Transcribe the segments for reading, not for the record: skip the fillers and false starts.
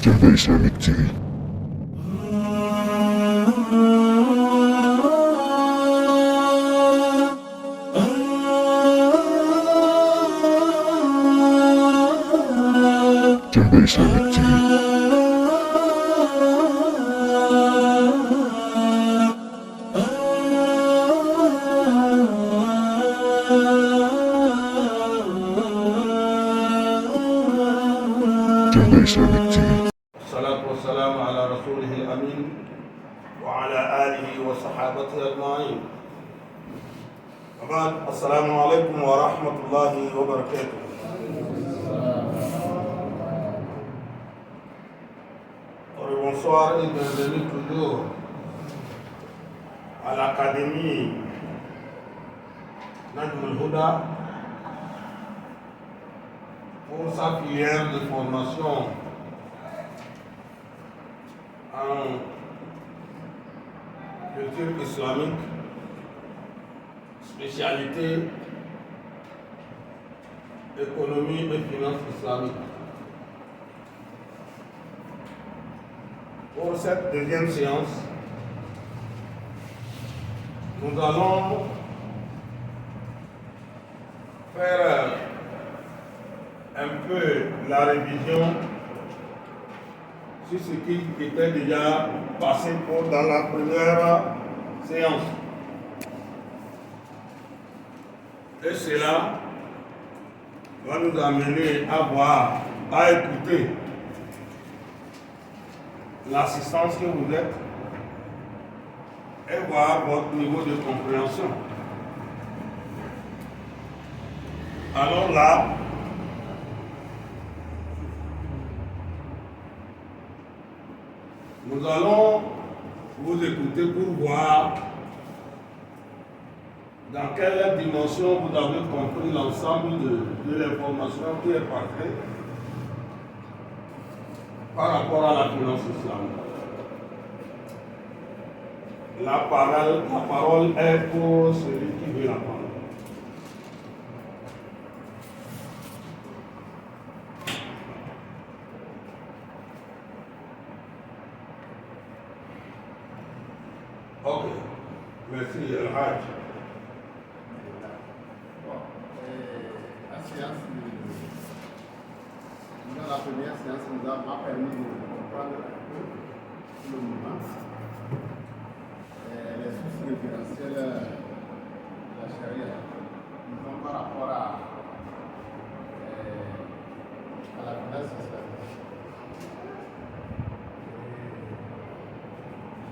Jada Islamic TV. Jada Islamic TV. Jada Islamic TV. الصلاة والسلام على رسوله الأمين وعلى آله وصحابته أجمعين. وبعد السلام عليكم ورحمة الله وبركاته. Bonsoir et bienvenue toujours à l'Académie Najm al-Huda pour sa filière de formation en culture islamique, spécialité économie et finances islamiques. Pour cette deuxième séance, nous allons faire un peu la révision sur ce qui était déjà passé dans la première séance. Et cela va nous amener à voir, à écouter l'assistance que vous êtes et voir votre niveau de compréhension. Alors là, nous allons vous écouter pour voir dans quelle dimension vous avez compris l'ensemble de l'information qui est partagée par rapport à la finance islamique. La parole est pour celui qui veut la parole. Ok, merci El Hajj. La première séance m'a permis de comprendre un peu le mouvement, les sources référentielles de la charia, disons par rapport à la finance islamique.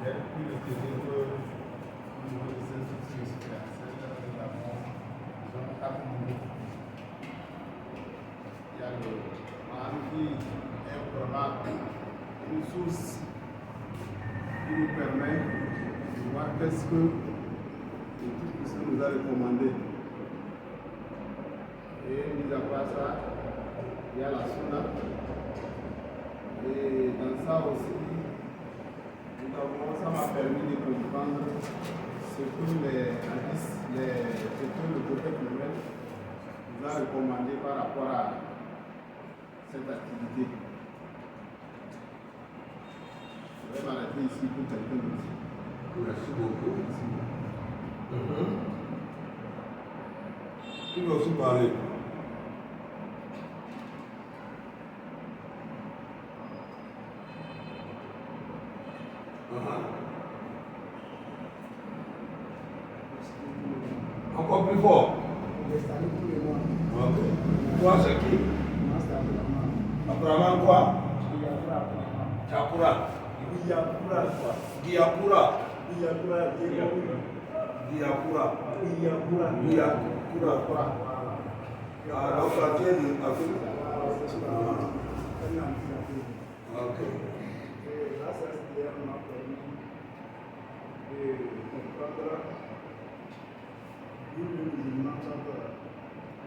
J'ai pu retenir que au niveau de ces sources référentielles, nous avons quatre niveaux. Il y a le qui est vraiment une source qui nous permet de voir qu'est-ce que l'équipe nous a recommandé. Et mis à part ça, il y a la sunna. Et dans ça aussi, ça m'a permis de comprendre ce que les hadiths, le prophète lui-même nous a recommandé par rapport à cette activité. Je vais m'arrêter ici pour quelques minutes. Merci beaucoup. Qui veut aussi parler? Encore plus fort. Ok. Toi, c'est qui? Abraham quoi? Chakura. Giyapura. Donc ça tient de Afrique. Ok. Là, ça m'a permis de comprendre d'où le musulman chante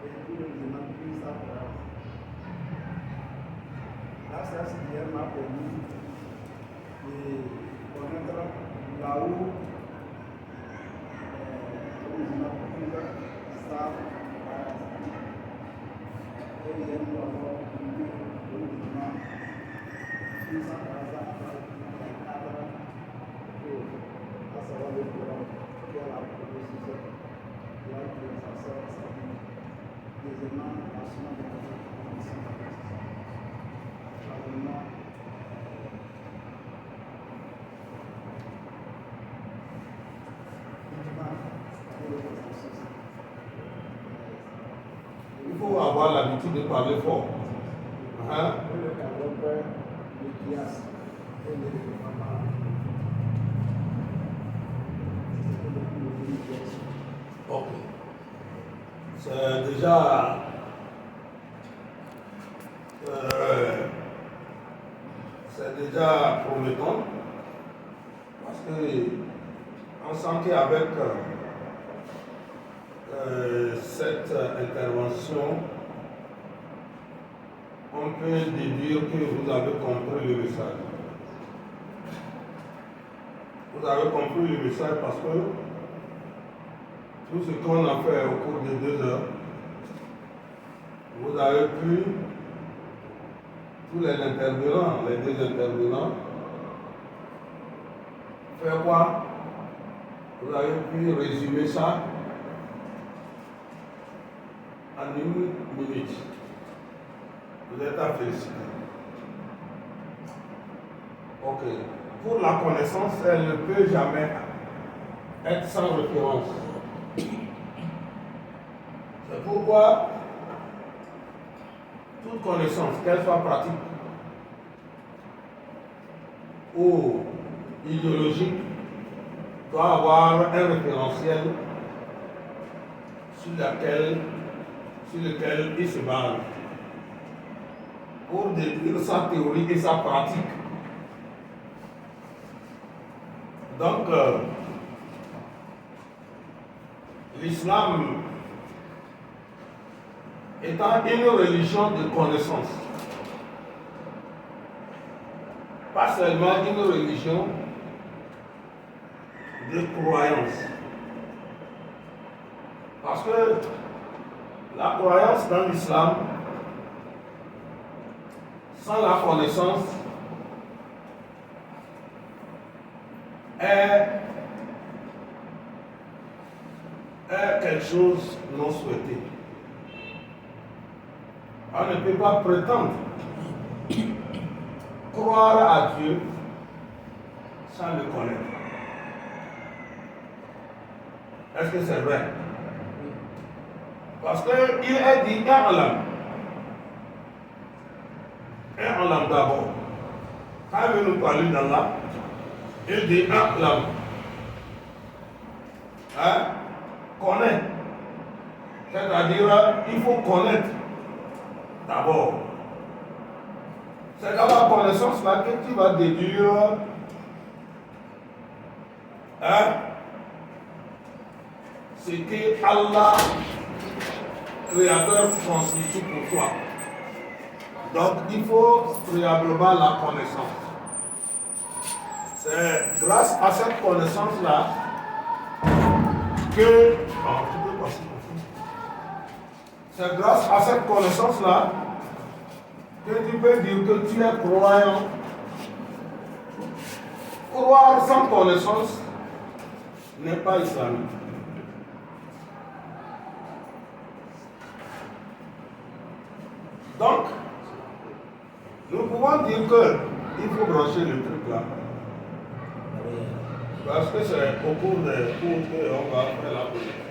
et d'où le musulman prie sa phrase. Là, ça m'a permis de connaître là où le musulman prie sa phrase. Et il y a une Il faut avoir l'habitude de parler fort. Hein? Ok. C'est déjà promettant parce que on sent qu'avec cette intervention, on peut déduire que vous avez compris le message. Vous avez compris le message parce que tout ce qu'on a fait au cours de 2 heures, vous avez pu, tous les intervenants, les 2 intervenants, faire quoi? Vous avez pu résumer ça en 1 minute. Vous êtes à féliciter. Ok. Pour la connaissance, elle ne peut jamais être sans référence. C'est pourquoi toute connaissance, qu'elle soit pratique ou idéologique, doit avoir un référentiel sur lequel il se base pour décrire sa théorie et sa pratique. Donc, l'islam étant une religion de connaissance, pas seulement une religion de croyance. Parce que la croyance dans l'islam, sans la connaissance, est quelque chose non souhaité. On ne peut pas prétendre croire à Dieu sans le connaître. Est-ce que c'est vrai? Parce qu'il est dit un alam d'abord. Quand il nous parle d'Allah, il dit un alam. Hein? Connaît. C'est-à-dire, il faut connaître d'abord. C'est dans la connaissance là que tu vas déduire ce que Allah, Créateur, constitue pour toi. Donc il faut préalablement la connaissance. C'est grâce à cette connaissance-là que... C'est grâce à cette connaissance-là que tu peux dire que tu es croyant. Croire sans connaissance n'est pas islamique. Donc, nous pouvons dire qu'il faut brancher le truc là. Parce que c'est au cours des cours qu'on va faire la politique.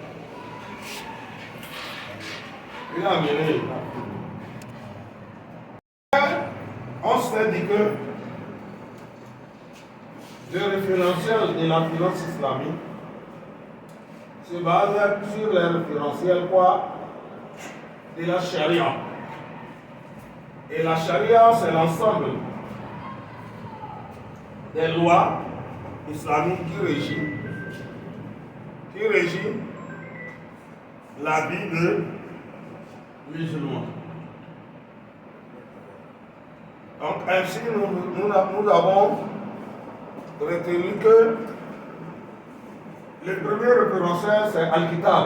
Il a amené. On s'est dit que le référentiel de la finance islamique se base sur le référentiel quoi? De la charia. Et la charia, c'est l'ensemble des lois islamiques qui régit la vie de musulmans. Donc ainsi, nous avons retenu que le premier référentiel, c'est Al-Kitab,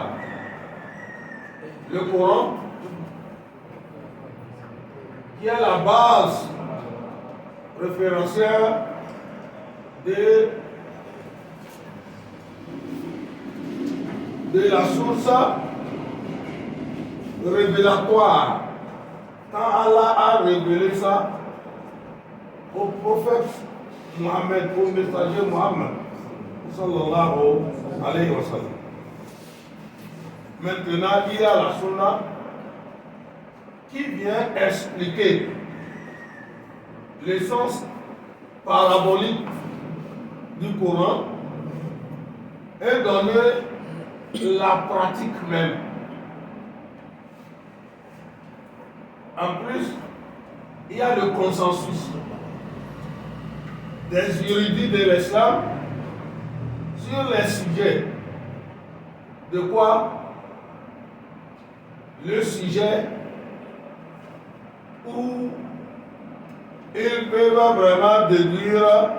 le Coran, qui est la base référentiel de la source révélatoire. Quand Allah a révélé ça au prophète Mohammed, au messager Mohammed, sallallahu alayhi wa sallam. Maintenant, il y a la sunna qui vient expliquer l'essence parabolique du Coran et donner la pratique même. En plus, il y a le consensus des érudits de l'islam sur les sujets. De quoi? Le sujet où ils peuvent vraiment déduire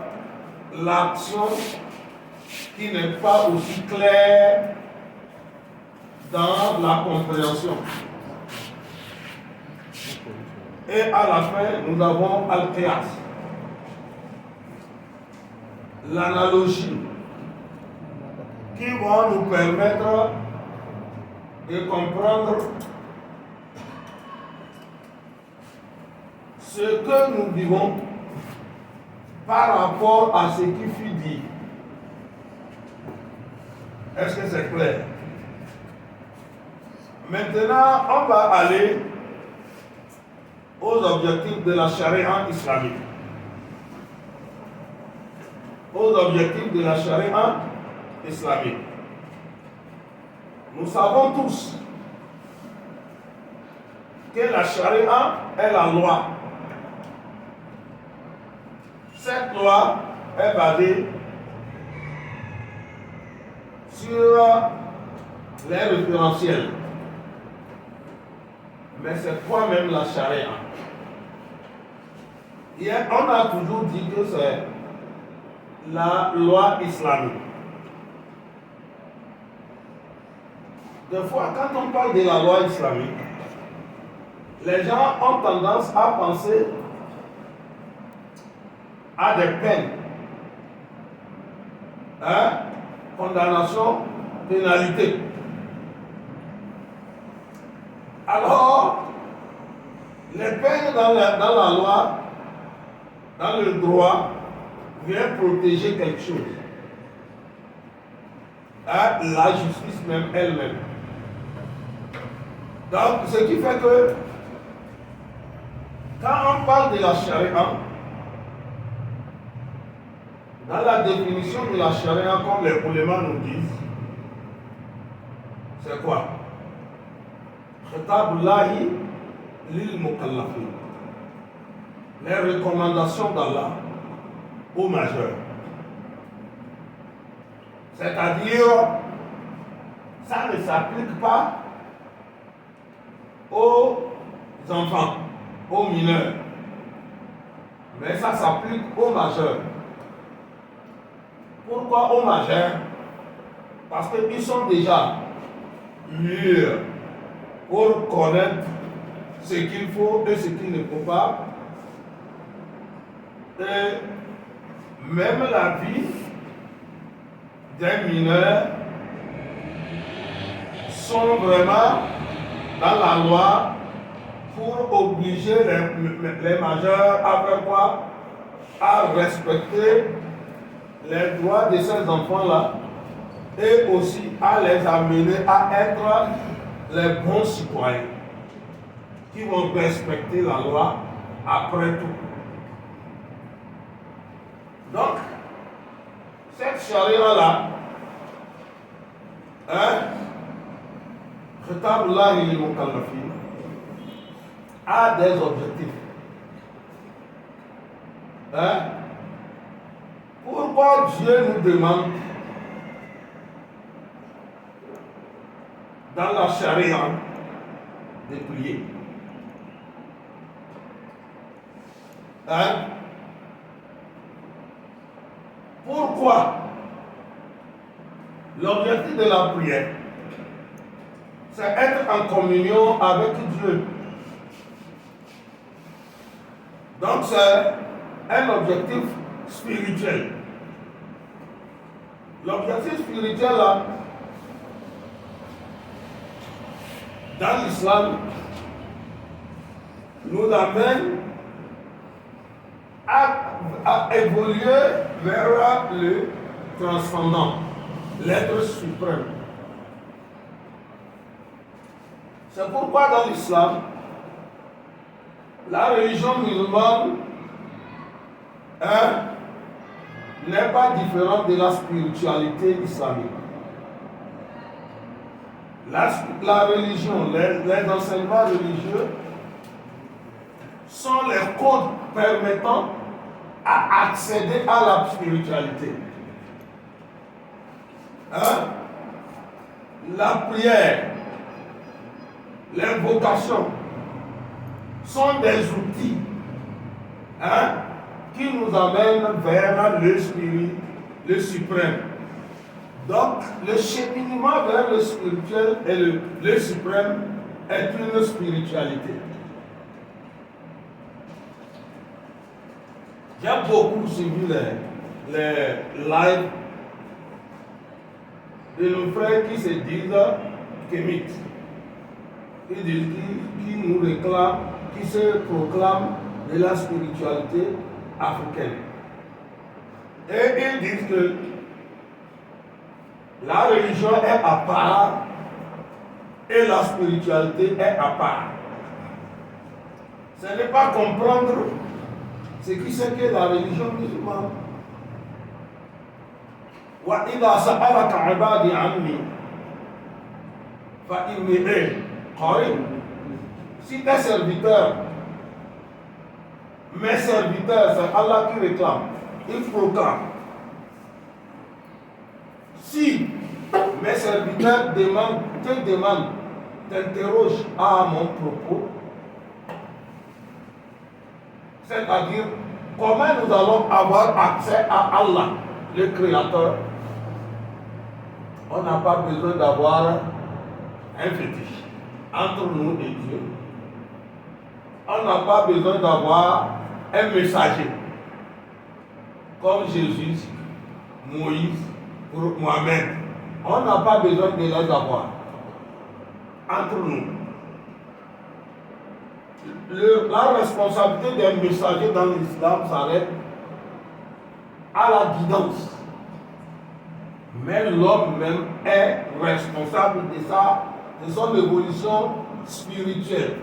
l'action qui n'est pas aussi claire dans la compréhension. Et à la fin, nous avons Al-Qiyas, l'analogie, qui va nous permettre de comprendre ce que nous vivons par rapport à ce qui fut dit. Est-ce que c'est clair? Maintenant, on va aller aux objectifs de la charia islamique. Aux objectifs de la charia islamique. Nous savons tous que la charia est la loi. Cette loi est basée sur les référentiels. Mais c'est quoi même la charia? On a toujours dit que c'est la loi islamique. Des fois, quand on parle de la loi islamique, les gens ont tendance à penser à des peines, condamnation, pénalité. Alors, les peines dans la loi, dans le droit, viennent protéger quelque chose. La justice même elle-même. Donc, ce qui fait que, quand on parle de la charia, dans la définition de la charia, comme les ulémas nous disent, c'est quoi? Khitabullahi lil mukallafin. Les recommandations d'Allah aux majeurs. C'est-à-dire, ça ne s'applique pas aux enfants, aux mineurs, mais ça s'applique aux majeurs. Pourquoi aux majeurs? Parce qu'ils sont déjà mûrs pour connaître ce qu'il faut et ce qu'il ne faut pas. Et même la vie des mineurs sont vraiment dans la loi pour obliger les majeurs à faire quoi? À respecter les droits de ces enfants-là et aussi à les amener à être les bons citoyens qui vont respecter la loi après tout. Donc, cette charia-là, Khitabullahi lil mukallafin, a des objectifs. Pourquoi Dieu nous demande dans la charia de prier? Pourquoi? L'objectif de la prière, c'est être en communion avec Dieu. Donc c'est un objectif spirituel. L'objectif spirituel, là, dans l'islam, nous amène à évoluer vers le transcendant, l'être suprême. C'est pourquoi dans l'islam, la religion musulmane n'est pas différente de la spiritualité islamique. La religion, les enseignements religieux sont les codes permettant à accéder à la spiritualité. La prière, l'invocation sont des outils qui nous amènent vers le spirit, le suprême. Donc, le cheminement vers le spirituel et le suprême est une spiritualité. J'ai beaucoup suivi les lives de nos frères qui se disent kémites, qui nous réclament, qui se proclament de la spiritualité africaine. Et ils disent que la religion est à part et la spiritualité est à part. Ce n'est pas comprendre ce qui c'est que la religion musulmane. وَإِذَا سَأَلَكَ عِبَادِي عَنِّي فَإِنِّي قَرِيبٌ. Si tes serviteurs, mes serviteurs, c'est Allah qui réclame, il proclame. Si mes serviteurs te demandent, t'interrogent à mon propos, c'est-à-dire comment nous allons avoir accès à Allah, le Créateur, on n'a pas besoin d'avoir un fétiche entre nous et Dieu. On n'a pas besoin d'avoir un messager comme Jésus, Moïse, Mohamed. On n'a pas besoin de les avoir entre nous. La responsabilité d'un messager dans l'islam s'arrête à la guidance. Mais l'homme même est responsable de son évolution spirituelle.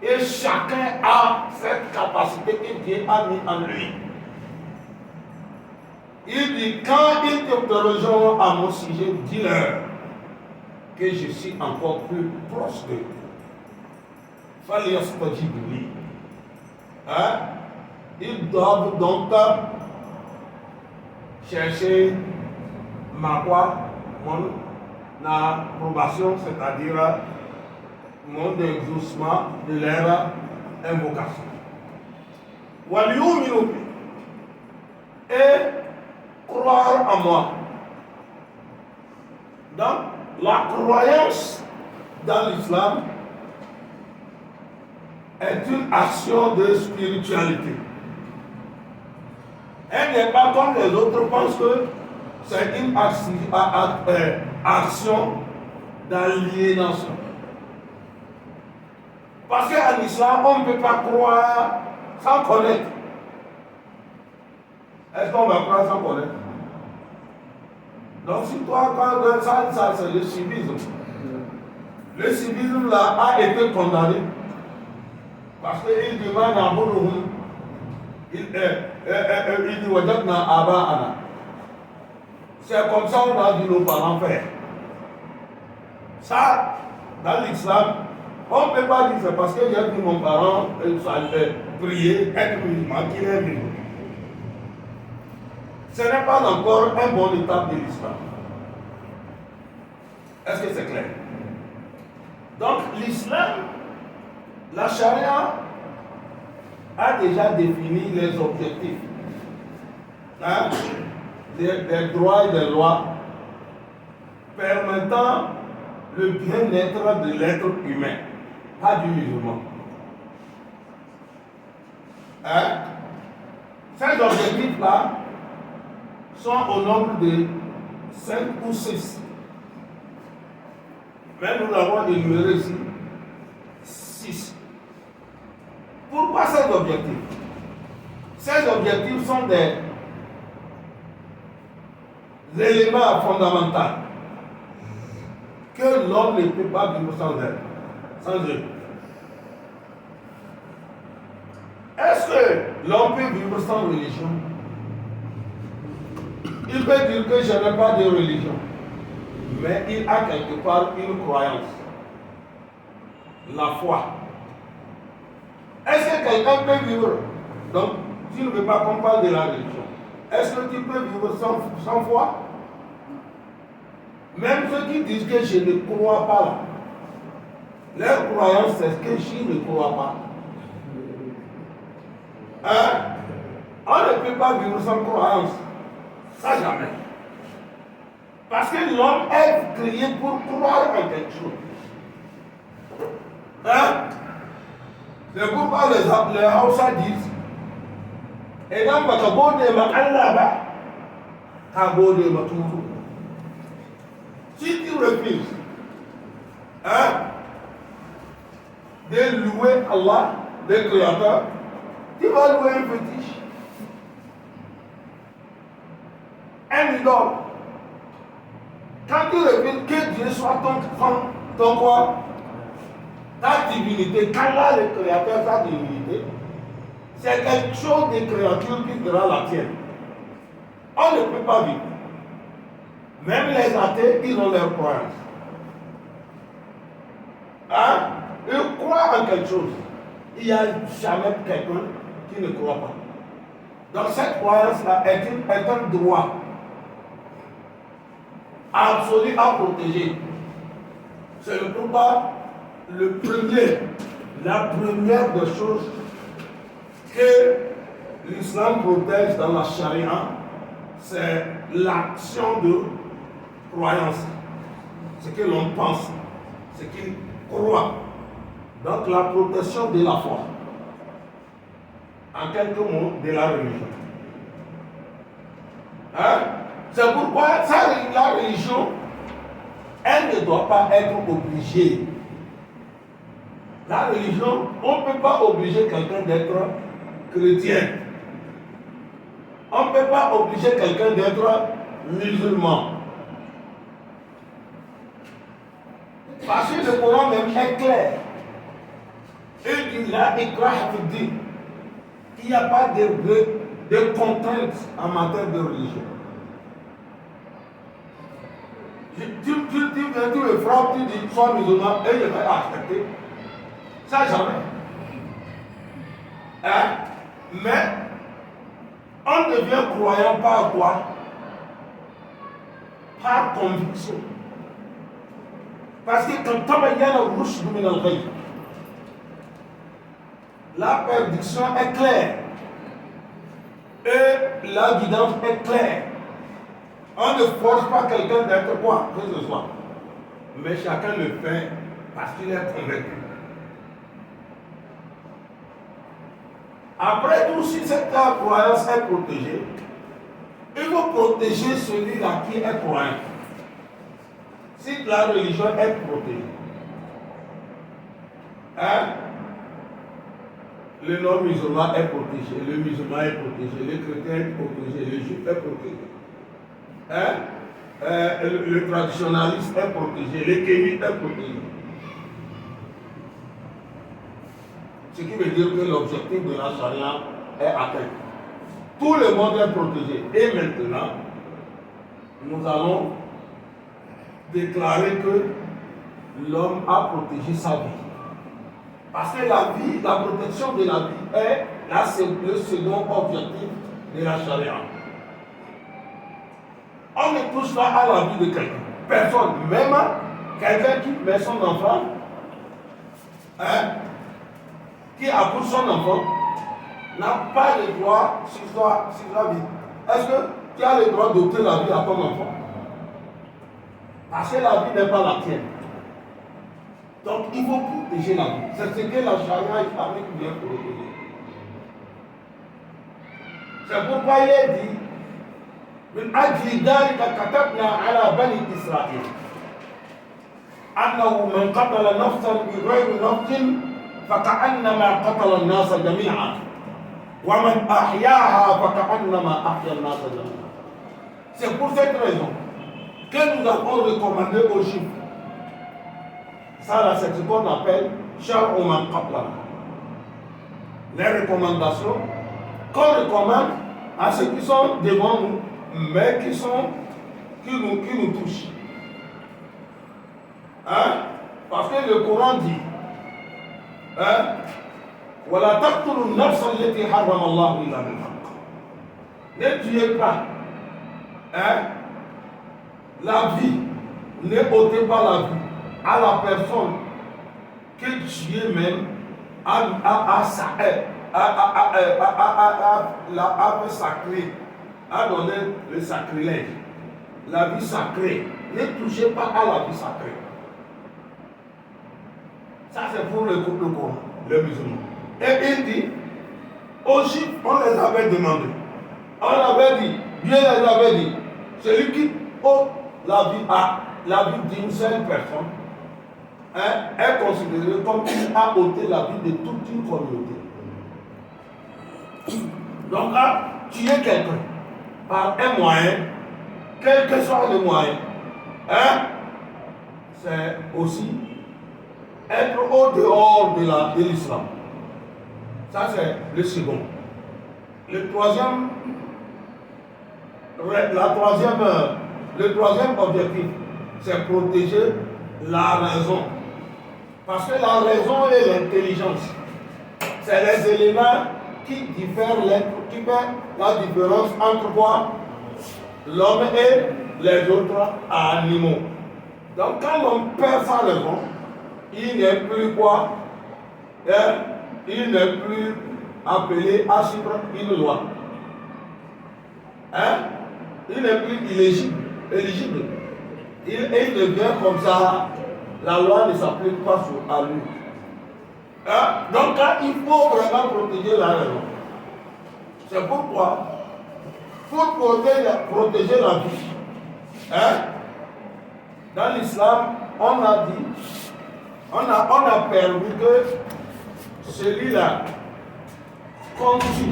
Et chacun a cette capacité que Dieu a mis en lui. Il dit, quand ils t'interrogeront à mon sujet, dis-leur que je suis encore plus proche d'eux. Ils doivent donc chercher mon approbation, c'est-à-dire mon exaucement de leur invocation. Et croire en moi. Donc, la croyance dans l'islam est une action de spiritualité. Elle n'est pas comme les autres pensent que c'est une action d'aliénation. Parce qu'en islam, on ne peut pas croire sans connaître. Est-ce qu'on va croire sans connaître? Donc si toi, quand ça c'est le civisme. Le civisme là a été condamné. Parce qu'il demande à Bourouhoum, il dit Wajadna Aba'ana. C'est comme ça on a dit nos parents faire. Ça, dans l'islam, on ne peut pas dire c'est parce que j'ai dit mon parent prier, être musulman, qu'il est musulman. Ce n'est pas encore un bon étape de l'islam. Est-ce que c'est clair? Donc l'islam, la charia a déjà défini les objectifs des droits et des lois permettant le bien-être de l'être humain, pas du musulman. Hein? Ces objectifs-là sont au nombre de 5 ou 6. Mais nous l'avons énuméré ici 6. Pourquoi ces objectifs? Ces objectifs sont des éléments fondamentaux que l'homme ne peut pas vivre sans eux. Est-ce que l'homme peut vivre sans religion? Il peut dire que je n'ai pas de religion, mais il a quelque part une croyance, la foi. Est-ce que quelqu'un peut vivre? Donc, tu ne veux pas qu'on parle de la religion. Est-ce que tu peux vivre sans foi? Même ceux qui disent que je ne crois pas, leur croyance c'est que je ne crois pas. Hein? On ne peut pas vivre sans croyance. Ça jamais. Parce que l'homme est créé pour croire en quelque chose. Hein? C'est pourquoi les Hausa disent et dans votre beau de ma Allah, ta beau de ma tour. Si tu refuses de louer Allah, le Créateur, tu vas louer un fétiche, un idole. Quand tu refuses que Dieu soit ton quoi, ta divinité, qu'Allah le Créateur, sa divinité, c'est quelque chose de créature qui sera la tienne. On ne peut pas vivre. Même les athées, ils ont leur croyance. Hein? Ils croient en quelque chose. Il n'y a jamais quelqu'un qui ne croit pas. Donc cette croyance-là est un droit absolu à protéger. C'est le pourquoi la première des choses que l'islam protège dans la charia, c'est l'action de croyance. Ce que l'on pense, ce qu'il croit. Donc la protection de la foi. En quelques mots, de la religion. Hein? C'est pourquoi la religion, elle ne doit pas être obligée. La religion, on ne peut pas obliger quelqu'un d'être chrétien. On ne peut pas obliger quelqu'un d'être musulman. Parce que le Coran même est clair. Il dit là, il n'y a pas de contraintes en matière de religion. Tu me frappes, tu dis sois musulman et je vais accepter. Ça jamais. Hein? Mais on devient croyant par quoi? Par conviction. Parce que quand la prédiction est claire et la guidance est claire. On ne force pas quelqu'un d'être quoi que ce soit. Mais chacun le fait parce qu'il est convaincu. Après tout, si cette croyance est protégée, il faut protéger celui-là qui est croyant. Si la religion est protégée, hein? Le non-musulman est protégé, le musulman est protégé, le chrétien est protégé, le juif est protégé. Hein? Le traditionnaliste est protégé, le kémite est protégé. Ce qui veut dire que l'objectif de la charia est atteint. Tout le monde est protégé. Et maintenant, nous allons déclarer que l'homme a protégé sa vie. Parce que la vie, la protection de la vie est là, c'est le second objectif de la charia. On ne touche pas à la vie de quelqu'un. Personne, même quelqu'un qui met son enfant, hein, qui accouche son enfant, n'a pas le droit sur sa vie. Est-ce que tu as le droit d'ôter la vie à ton enfant? Parce que la vie n'est pas la tienne. Donc il faut protéger la vie. C'est ce que la charia islamique vient protéger. C'est pourquoi il est dit من أجل ذلك كتبنا على بني إسرائيل أنه من قتل نفسا بغير نفس فكأنما قتل الناس جميعا ومن أحياها فكأنما أحيا الناس جميعا. C'est pour cette raison que nous avons recommandé aux Juifs. Ça là, c'est ce qu'on appelle Shar Oman Kaplan. Les recommandations qu'on recommande à ceux qui sont devant nous, mais qui nous touchent. Hein? Parce que le Coran dit وَلَا تَقْتُلُوا النَّفْسَ الَّتِي حَرَّمَ اللَّهُ إِلَّا بِالْحَقِّ. Ne tuez pas la vie, ne ôtez pas la vie à la personne que Dieu même a fait sacrée, a donné le sacrilège, la vie sacrée. Ne touchez pas à la vie sacrée. Ça c'est pour le Coran, les musulmans. Et il dit, aux Juifs, on les avait demandé, on avait dit, Dieu les avait dit, celui qui ôte la vie d'une seule personne est considéré comme il a ôté la vie de toute une communauté. Donc, à tuer quelqu'un par un moyen, quel que soit le moyen, c'est aussi être au dehors de l'islam. Ça, c'est le second. Le troisième objectif, c'est protéger la raison. Parce que la raison et l'intelligence, c'est les éléments qui diffèrent, qui font la différence entre quoi? L'homme et les autres animaux. Donc quand l'homme perd sa raison, il n'est plus quoi? Il n'est plus appelé à suivre une loi. Il n'est plus éligible. Il devient comme ça, la loi ne s'applique pas à lui. Donc là, il faut vraiment protéger la raison. C'est pourquoi, pour protéger la vie, dans l'islam, on a dit, on a permis que celui-là, comme si,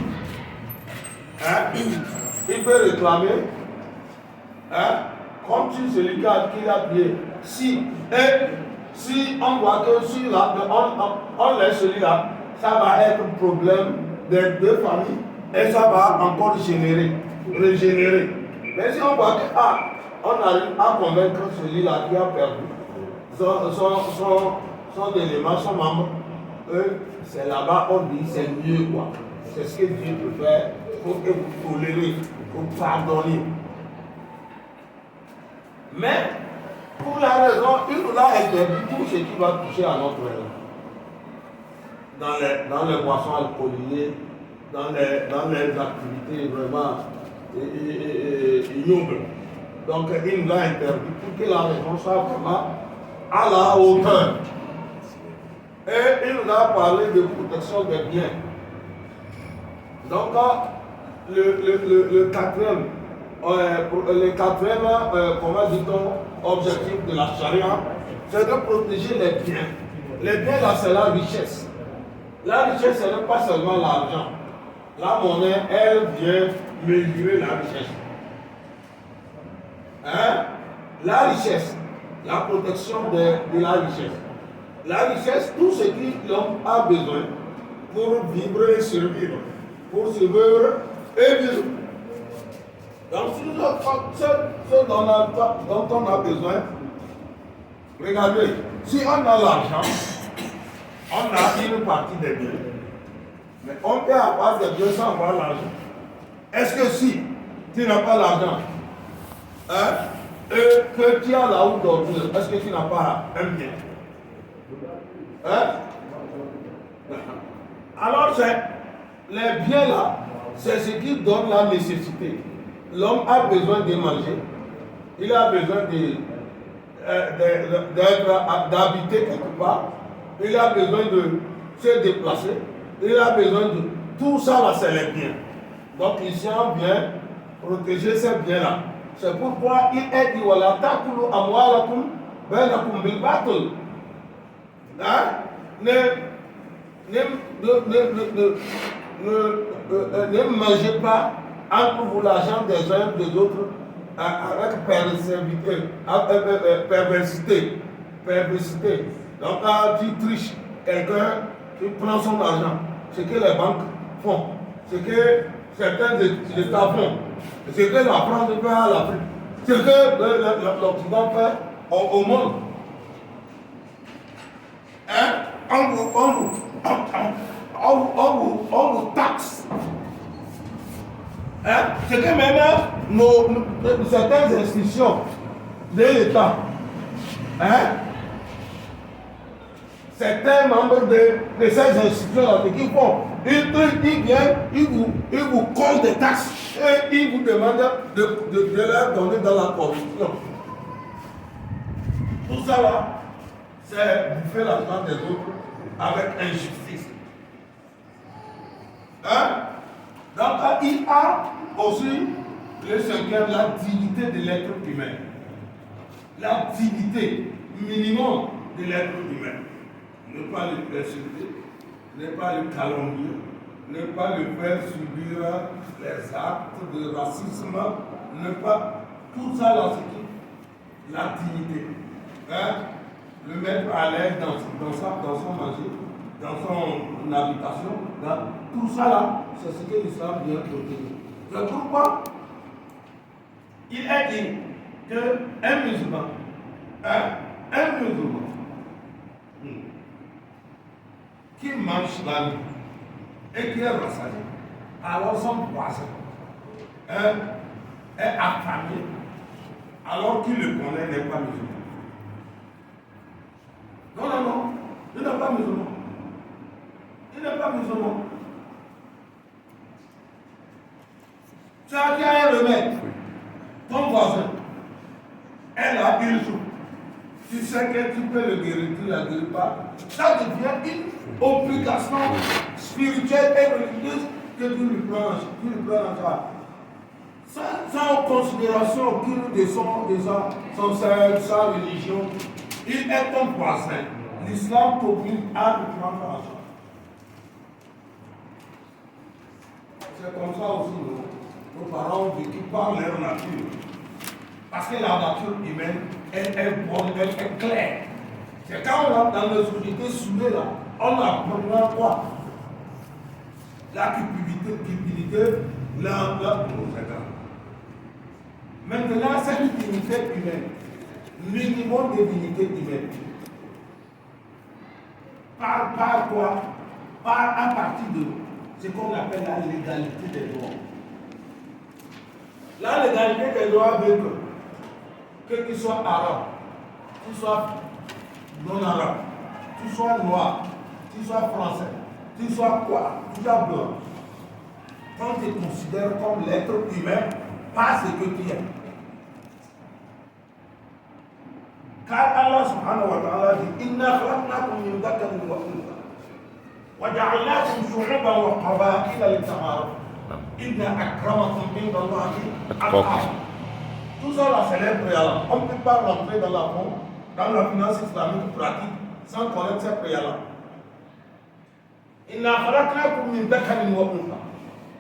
il peut réclamer, comme si celui qui a tué, si on voit que on laisse celui-là, ça va être un problème des deux familles et ça va encore régénérer. Mais si on voit que on arrive à convaincre celui-là qui a perdu son élément, son membre, c'est là-bas on dit c'est mieux quoi. C'est ce que Dieu peut faire pour tolérer, pour pardonner. Mais pour la raison, il nous a interdit tout ce qui va toucher à notre raison. Dans les boissons alcoolisées, dans les activités vraiment ignobles. Donc il nous a interdit pour que la raison soit vraiment à la hauteur. Et il nous a parlé de protection des biens. Donc le quatrième, comment dit-on, objectif de la charia, c'est de protéger les biens. Les biens là, c'est la richesse. La richesse, ce n'est pas seulement l'argent. La monnaie, elle vient mesurer la richesse. La richesse, la protection de la richesse. La richesse, tout ce que l'homme a besoin pour vivre et survivre. Pour survivre et vivre. Donc, ce dont on a besoin, regardez, si on a l'argent, on a une partie des biens. Mais on peut avoir des biens sans avoir l'argent. Est-ce que si tu n'as pas l'argent, et que tu as là où dormir, est-ce que tu n'as pas un bien? Alors, les biens là, c'est ce qui donne la nécessité. L'homme a besoin de manger, il a besoin d'habiter quelque part, il a besoin de se déplacer, il a besoin de... Tout ça là, c'est les biens. Donc l'islam vient protéger ces biens-là. C'est pourquoi il est dit wala ta'kulu amwalakum bainakum bil batil. Ne mangez pas entre vous l'argent des uns et des autres avec perversité. Donc quand tu triches quelqu'un, tu prends son argent. Ce que les banques font, ce que certains États font, ce que la France fait à l'Afrique, ce que l'Occident fait au monde. On vous taxe. C'est que même certaines institutions de l'État, certains membres de ces institutions-là, qui font, ils viennent, ils vous collent des taxes et ils vous demandent de leur donner dans la corruption. Tout ça là, c'est bouffer l'argent des autres avec injustice. Donc il y a aussi le cinquième, la dignité de l'être humain. La dignité minimum de l'être humain. Ne pas le persécuter, ne pas le calomnier, ne pas le faire subir les actes de racisme, ne pas. Tout ça là, c'est qui? La dignité. Le mettre à l'aise dans son manger, dans son habitation, tout ça là, c'est ce que l'islam vient protéger. C'est pourquoi il est dit qu'un musulman, qui mange la nuit et qui est rassasié, alors son voisin est affamé, alors qu'il le connaît, n'est pas musulman. Non, il n'est pas musulman. Il n'est pas musulman. Tu as un remède. Ton voisin, elle a une jour. Tu sais que tu peux le guérir, tu ne la guéris pas. Ça devient une obligation spirituelle et religieuse que tu lui prends en charge. Sans considération aucune de son sexe, sa religion. Il est ton voisin. L'islam t'oblige à le prendre en charge. C'est comme ça aussi, nos parents ont vécu par leur nature. Parce que la nature humaine, elle est bonne, elle est claire. C'est quand on a dans nos sociétés soudées là, on apprend quoi? La cupidité, Maintenant, c'est une dignité humaine. Minimum de dignité humaine. Par quoi? À partir de ce qu'on appelle la légalité des droits. La légalité des droits veut que tu sois arabe, tu sois non-arabe, tu sois noir, tu sois français, tu sois quoi, tu sois blanc. Quand tu te considères comme l'être humain, pas ce que tu es. Car Allah subhanahu wa ta'ala dit Inna khalaqnakum min dhakarin wa untha wa ja'alnakum shu'uban wa qaba'ila lita'arafu Inna akramakum indallahi atqakum. Tout ça là, c'est les préalables. On ne peut pas rentrer dans la finance islamique pratique sans connaître ces préalables. Inna khalaqnakum min dhakarin wa untha.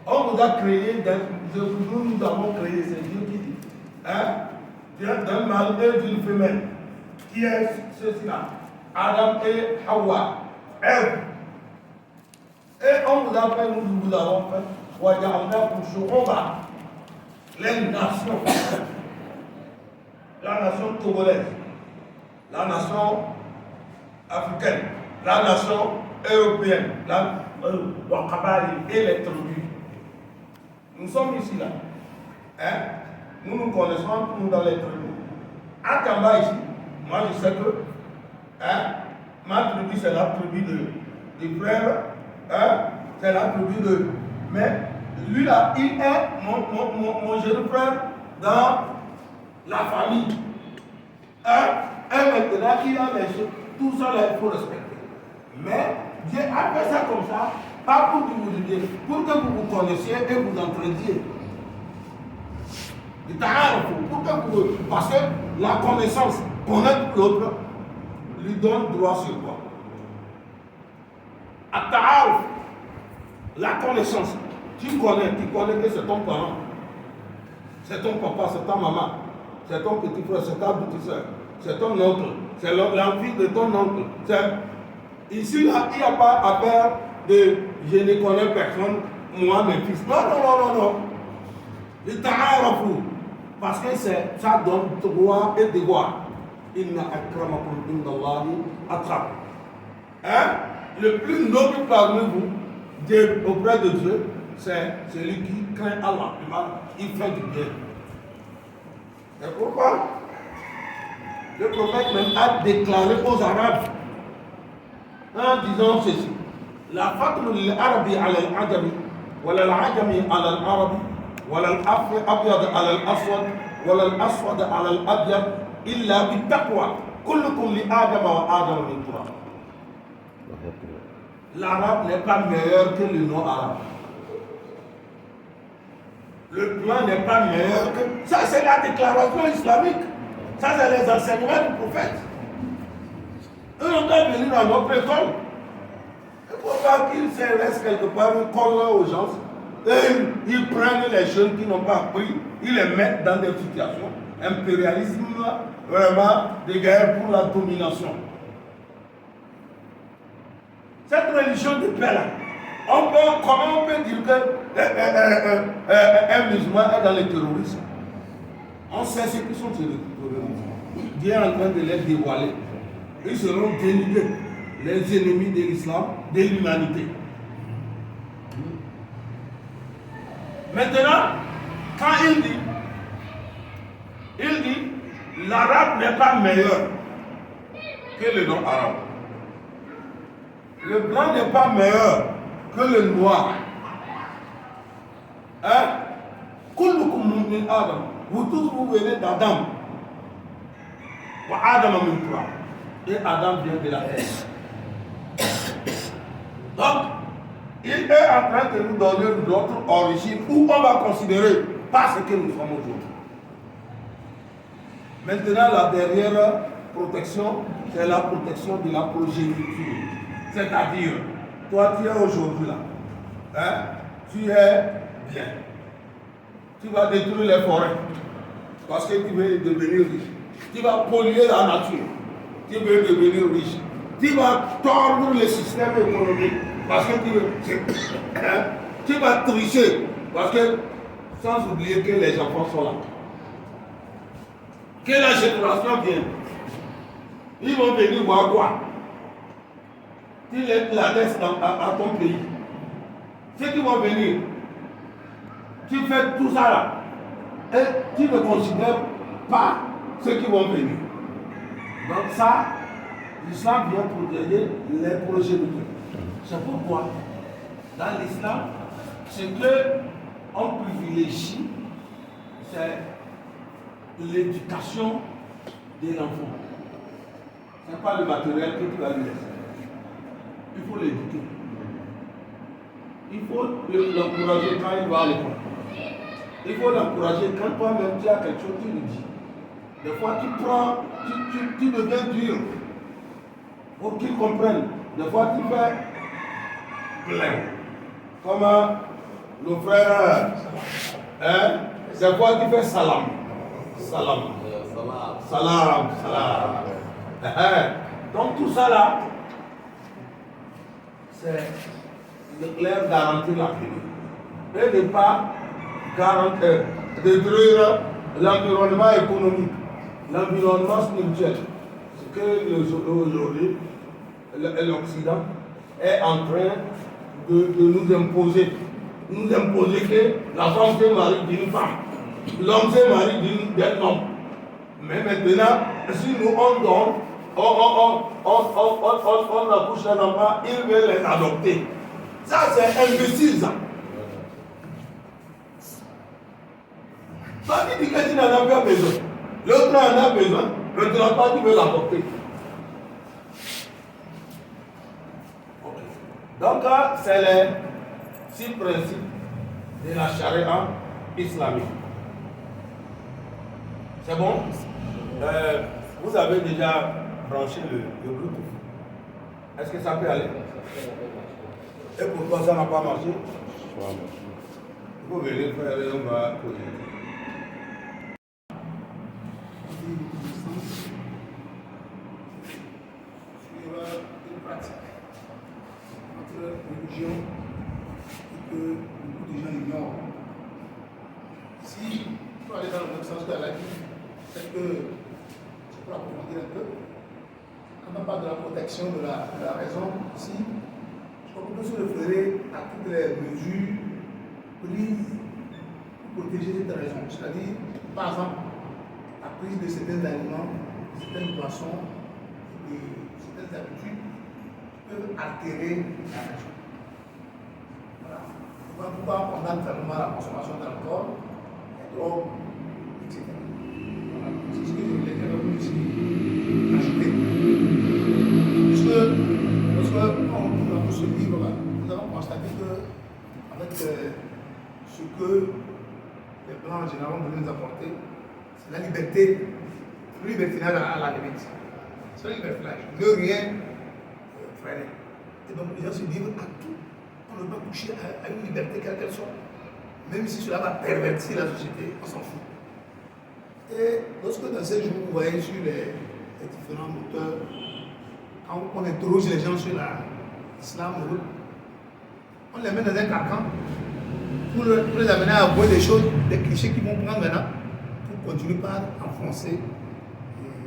On vous a créé, nous avons créé, c'est Dieu qui dit, d'un mâle et d'une femelle. Qui est ceci-là? Adam et Hawa, Ève. Et on vous a fait, nous vous avons fait, Waja'alnakum shu'uban, les nations. La nation togolaise, la nation africaine, la nation européenne, la Wakabali et les tribus. Nous sommes ici là. Nous nous connaissons nous dans les tribus. À Kamba ici, moi je sais que ma tribu c'est la tribu de frères, c'est la tribu de. Mais lui là, il est mon jeune frère dans la famille. Et maintenant il a les choses, tout ça là il faut respecter. Mais Dieu a fait ça comme ça Pas pour que vous viviez, pour que vous vous connaissiez et vous entraidiez. Pour que vous, parce que la connaissance, connaître l'autre, lui donne droit sur quoi? At-ta'aruf, la connaissance. Tu connais que c'est ton parent, c'est ton papa, c'est ta maman, c'est ton petit frère, c'est ta petite soeur, c'est ton oncle, c'est l'enfant de ton oncle. Ici, il n'y a pas affaire de je ne connais personne, moi, mes fils. Non. Le ta'aruf, parce que ça donne droit et devoir. Inna akramakum indallahi atqakum. Le plus noble parmi vous, auprès de Dieu, c'est celui qui craint Allah. Il fait du bien. C'est pourquoi le prophète même a déclaré aux Arabes en disant ceci: La fatlu lil-arabi ala al-ajami, wala al-ajami ala al-arabi, wala al-abyad ala al-aswad, wala al-aswad ala al-abyad, illa bi-taqwa. Kullukum li Adam wa Adam min turab. L'arabe n'est pas meilleur que le non-arabe. Le blanc n'est pas meilleur que... Ça, c'est la déclaration islamique. Ça, c'est les enseignements du prophète. Eux, on doit venir à notre école. Il ne faut pas qu'ils se restent quelque part, ils collent aux gens. Et ils prennent les jeunes qui n'ont pas appris, ils les mettent dans des situations. Impérialisme, vraiment, des guerres pour la domination. Cette religion de paix là, comment on peut dire qu'un musulman est dans le terrorisme? On sait ce qui sont les terroristes. Dieu est en train de les dévoiler. Ils seront dénigrés, les ennemis de l'islam, de l'humanité. Maintenant, quand il dit l'arabe n'est pas meilleur que le non-arabe. Le blanc n'est pas meilleur que le noir. Kullukum min Adam. Vous tous vous venez d'Adam. Wa Adam min turab. Et Adam vient de la terre. Donc, il est en train de nous donner notre origine où on va considérer pas ce que nous sommes aujourd'hui. Maintenant, la dernière protection, c'est la protection de la progéniture. C'est-à-dire, toi tu es aujourd'hui là, tu es bien. Tu vas détruire les forêts parce que tu veux devenir riche. Tu vas polluer la nature, tu veux devenir riche. Tu vas tordre le système économique parce que tu vas tricher parce que, sans oublier que les enfants sont là. Que la génération vienne, ils vont venir voir quoi? Tu la laisses à ton pays. Ceux qui vont venir, tu fais tout ça là, et tu ne considères pas ceux qui vont venir. Donc ça, l'islam vient protéger les projets de Dieu. C'est pourquoi, dans l'islam, ce qu'on privilégie, c'est l'éducation de l'enfant. Ce n'est pas le matériel que tu vas lui laisser. Il faut l'éduquer. Il faut l'encourager quand il va à l'école. Il faut l'encourager quand toi-même tu as quelque chose, tu lui dis. Des fois tu prends, tu deviens dur pour qu'il comprenne. Des fois tu fais plein. Comme nos frères, des fois tu fais salam. Salam. Donc tout ça là, c'est leur garantir la vie. Et ne pas détruire l'environnement économique, l'environnement spirituel. Ce que aujourd'hui l'Occident est en train de nous imposer. Nous imposer que la femme se marie d'une femme, l'homme se marie d'un homme. Mais maintenant, si nous on donne, on accouche un enfant, il veut les adopter. Ça, c'est imbécile, ça. Ça dit que tu n'en as pas besoin. L'autre en a besoin, maintenant pas tu veux l'adopter. Donc, c'est les 6 principes de la charia islamique. C'est bon? Vous avez déjà branché le Bluetooth. Est-ce que ça peut aller? Et pourquoi ça n'a pas marché? Vous venez faire, on va poser. Une pratique entre religion et que beaucoup de gens ignorent. Si il faut aller dans le même sens que Allah dit, c'est que, c'est pour approfondir un peu, quand on parle de la protection de la raison, si on peut se référer à toutes les mesures prises pour protéger cette raison. C'est-à-dire, par exemple, la prise de certains aliments, certaines boissons, certaines habitudes peuvent altérer la raison. Voilà. Pourquoi on condamne fermement la consommation d'alcool, de drogue, etc. Voilà. C'est ce que je voulais dire ici. Ajouter. Parce que dans ce livre, nous avons constaté que, avec ce que les Blancs en général ont voulu nous apporter, c'est la liberté, le libertinage à la limite. C'est le libertinage, ne rien freiner. Et donc les gens se disent à tout, on ne peut pas toucher à une liberté quelle qu'elle soit. Même si cela va pervertir la société, on s'en fout. Et lorsque dans ces jours, vous voyez sur les différents moteurs, quand on interroge les gens sur l'islam, on les met dans un carcan pour les amener à voir des choses, des clichés qu'ils vont prendre maintenant pour continuer par enfoncer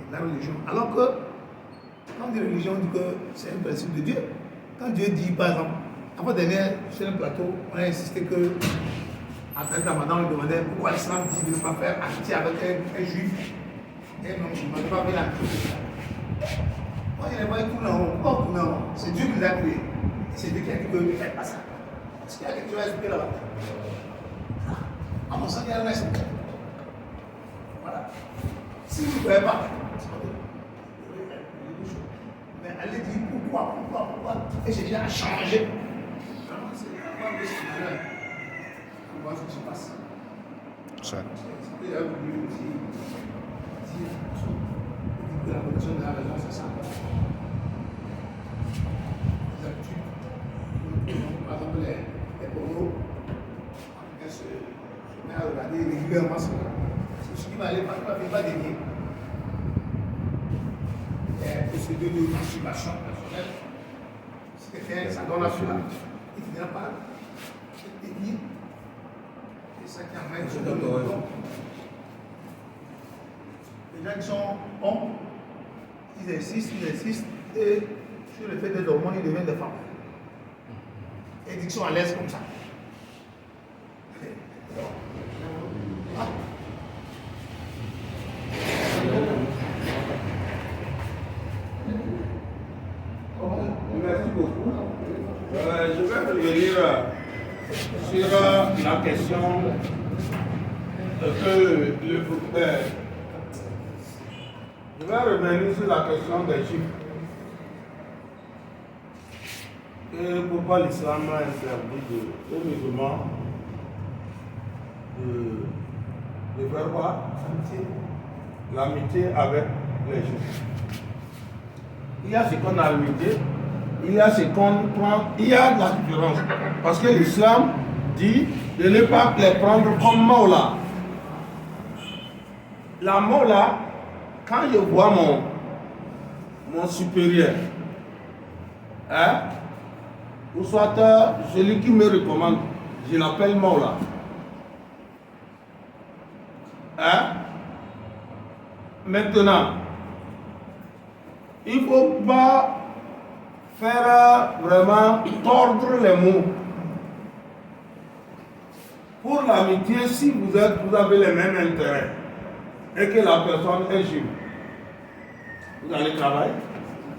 la religion. Alors que quand on dit religion, on dit que c'est un principe de Dieu. Quand Dieu dit, par exemple, avant dernière, sur un plateau, on a insisté que après le Ramadan, on lui demandait pourquoi l'islam dit de ne pas faire amitié avec un juif et un musulman, de ne pas faire l'amitié. Moi, je les vois tout en haut. Pourquoi tout en haut? C'est Dieu qui nous a créés. C'est Dieu qui a dit que ne faites pas ça. Est-ce qu'il y a quelque chose à expliquer là-bas? À mon sens, il y a un reste. Voilà. Si vous ne pouvez pas, mais allez dire pourquoi, et chercher à changer. C'est on voit ce qui se passe. C'est ce que j'ai voulu aussi dire que la protection de la raison, c'est ça. Les habitudes, par exemple les pornos, on se met à regarder régulièrement cela. C'est ce qui va aller, pas dénier. Procédure de masturbation personnelle, si quelqu'un ça donne la cela, il finira par dénier. C'est ça qui amène ce don. Les gens qui sont bons, ils insistent, et sur le fait des hormones, ils deviennent des femmes. Et ils sont à l'aise comme ça. Ah. Merci beaucoup. Je vais revenir sur la question que je vais revenir sur la question des chiffres. Et pourquoi l'islam a interdit aux musulmans de faire quoi? L'amitié avec les juifs. Il y a ce qu'on a l'amitié, il y a ce qu'on prend, il y a la différence. Parce que l'islam dit de ne pas les prendre comme Maula. La Maula, quand je vois mon supérieur, hein, ou soit celui qui me recommande, je l'appelle Maula. Hein? Maintenant, il ne faut pas faire vraiment tordre les mots. Pour l'amitié, si vous avez les mêmes intérêts et que la personne est juive, vous allez travailler.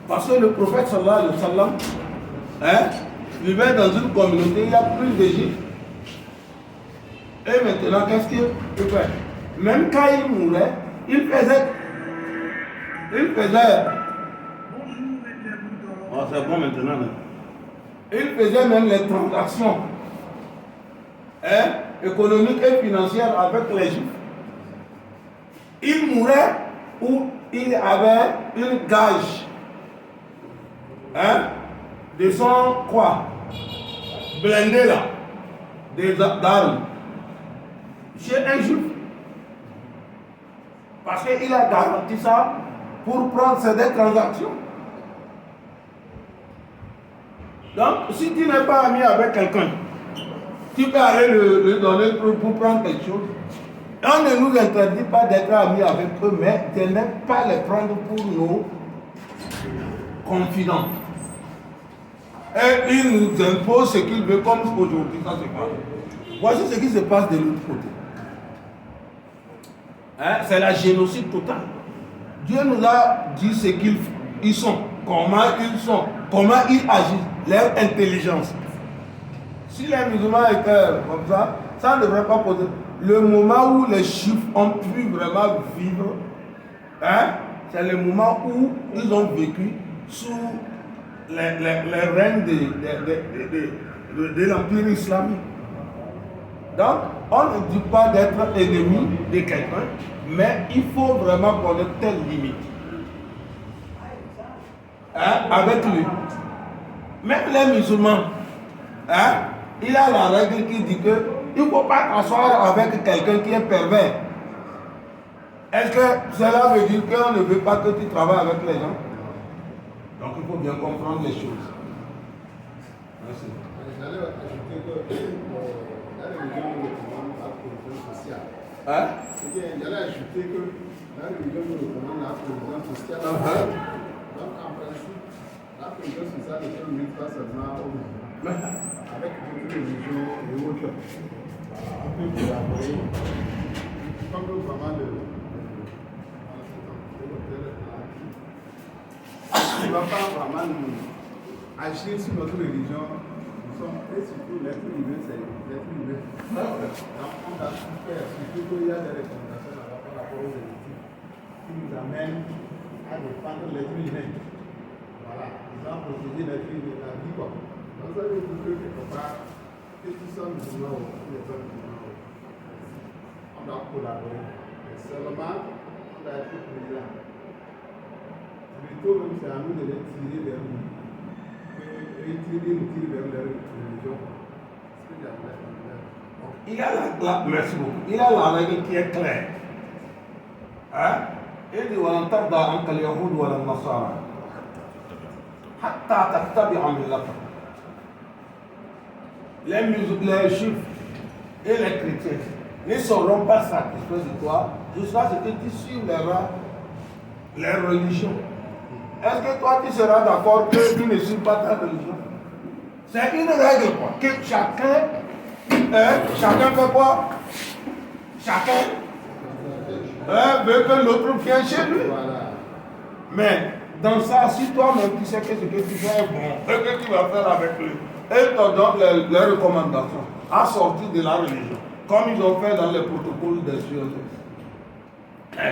Parce que le prophète sallallahu alayhi wa sallam, hein, vivait dans une communauté, il y a plus de juifs. Et maintenant, qu'est-ce qu'il fait? Même quand il mourait, il faisait. Oh, c'est bon maintenant. Il faisait même les transactions économiques et financières avec les Juifs. Il mourait ou il avait une gage de son quoi blindé là, d'armes chez un Juif. Parce qu'il a garanti ça pour prendre ces transactions. Donc, si tu n'es pas ami avec quelqu'un, tu peux aller le donner pour prendre quelque chose. On ne nous interdit pas d'être amis avec eux, mais de ne pas les prendre pour nos confidents. Et ils nous imposent ce qu'ils veulent, comme aujourd'hui, ça se passe. Voici ce qui se passe de l'autre côté. C'est la génocide totale. Dieu nous a dit ce qu'ils sont, comment ils agissent, leur intelligence. Si les musulmans étaient comme ça ne devrait pas poser. Le moment où les Juifs ont pu vraiment vivre, c'est le moment où ils ont vécu sous les règnes de l'Empire islamique. Donc, on ne dit pas d'être ennemi de quelqu'un, mais il faut vraiment connaître telle limite. Avec lui. Même les musulmans, il a la règle qui dit que il ne faut pas t'asseoir avec quelqu'un qui est pervers. Est-ce que cela veut dire qu'on ne veut pas que tu travailles avec les gens? Donc il faut bien comprendre les choses. Merci. J'allais ajouter que la religion nous recommande la provision sociale. J'allais ajouter que la religion nous recommande la provision sociale. Donc en principe, la provision sociale ne se limite pas seulement aux musulmans. Avec d'autres religions et autres. On peut collaborer. Comme vraiment on ne va pas vraiment nous agir sur notre religion. Nous sommes, et surtout l'être humain, c'est l'être humain. Donc on a tout faire, surtout qu'il y a des recommandations par rapport aux études qui nous amènent à défendre l'être humain. Voilà, ils ont protégé l'être humain, la vie quoi. Donc ça veut dire que quelque part, que tout ça nous doit les hommes musulmans. On doit collaborer. Et seulement, on doit être prudent. Plutôt même c'est à nous de les tirer vers nous. Et tirer nous tirer vers leur religion. Il a merci beaucoup. Il a la règle qui est claire. Il dit وَلَنْ تَرْضَى عَنْكَ الْيَهُودُ وَلَا النَّصَارَى حَتَّى تَتَّبِعَ مِلَّتَهُمْ. Les juifs et les chrétiens ne seront pas satisfaits de toi jusqu'à ce que tu suives leur religion. Est-ce que toi tu seras d'accord que tu ne suis pas ta religion? C'est une règle quoi. Que chacun fait quoi? Chacun veut que l'autre vienne chez lui. Mais dans ça, si toi-même tu sais que ce que tu fais est bon, et que tu vas faire avec lui, ils te donnent les recommandations à sortir de la religion, comme ils ont fait dans les protocoles des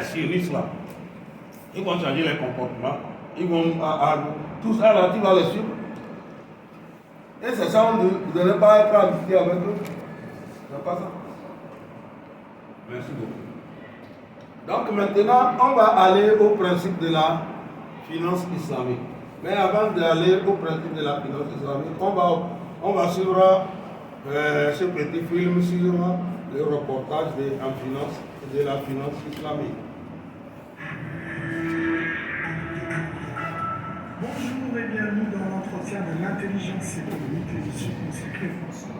sionistes là. Ils vont changer les comportements, ils vont tout ça là, tu vas les suivre. Et c'est ça, de ne pas être habitué avec eux. C'est pas ça. Merci beaucoup. Donc maintenant, on va aller au principe de la finance islamique. Mais avant d'aller au principe de la finance islamique, on va suivre ce petit film sur le reportage de la finance islamique. Bonjour et bienvenue dans l'entretien de l'intelligence économique, l'émission consacrée aux Français.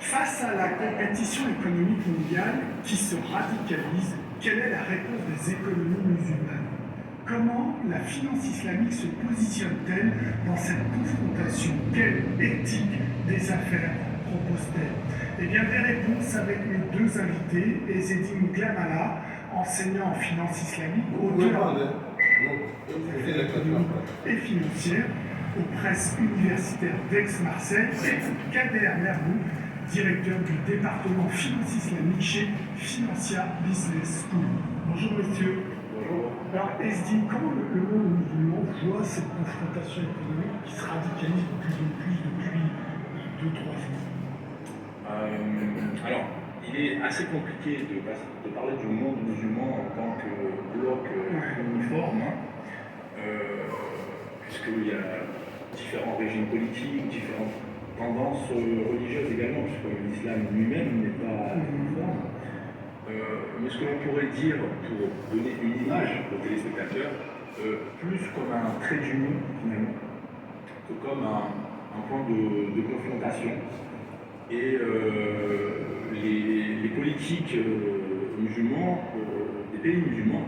Face à la compétition économique mondiale qui se radicalise, quelle est la réponse des économies musulmanes? Comment la finance islamique se positionne-t-elle dans cette confrontation? Quelle éthique des affaires propose-t-elle? Eh bien, des réponses avec mes deux invités, Ezzedine Glamala, enseignant en finance islamique, auteur et financière aux presses universitaires d'Aix-Marseille, et Kader Mermoud, directeur du département finance islamique chez Financia Business School. Bonjour messieurs. Bonjour. Alors, Esdine, comment le monde musulman voit cette confrontation économique qui se radicalise de plus en plus depuis 2-3 ans? Alors, il est assez compliqué de parler du monde musulman en tant que bloc uniforme, puisqu'il y a différents régimes politiques, différentes tendances religieuses également, puisque l'islam lui-même n'est pas uniforme. Mais ce que l'on pourrait dire, pour donner une image aux téléspectateurs, plus comme un trait d'union finalement, que comme un point de confrontation. Et les politiques musulmans, des pays musulmans,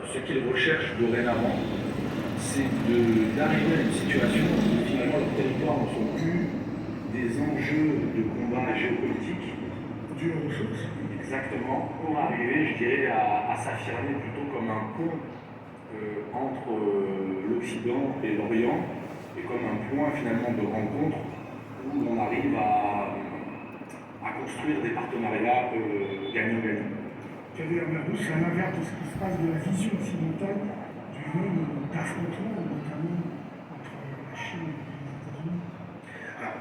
ce qu'ils recherchent dorénavant, c'est d'arriver à une situation où finalement leurs territoires ne sont plus des enjeux de combat géopolitique. Dû aux ressources. Exactement, pour arriver, je dirais, à s'affirmer plutôt comme un pont entre l'Occident et l'Orient, et comme un point finalement de rencontre où on arrive à construire des partenariats gagnant-gagnant. C'est-à-dire, c'est à l'inverse de ce qui se passe de la vision occidentale du monde d'affrontement, notamment entre la Chine et les États-Unis. Alors,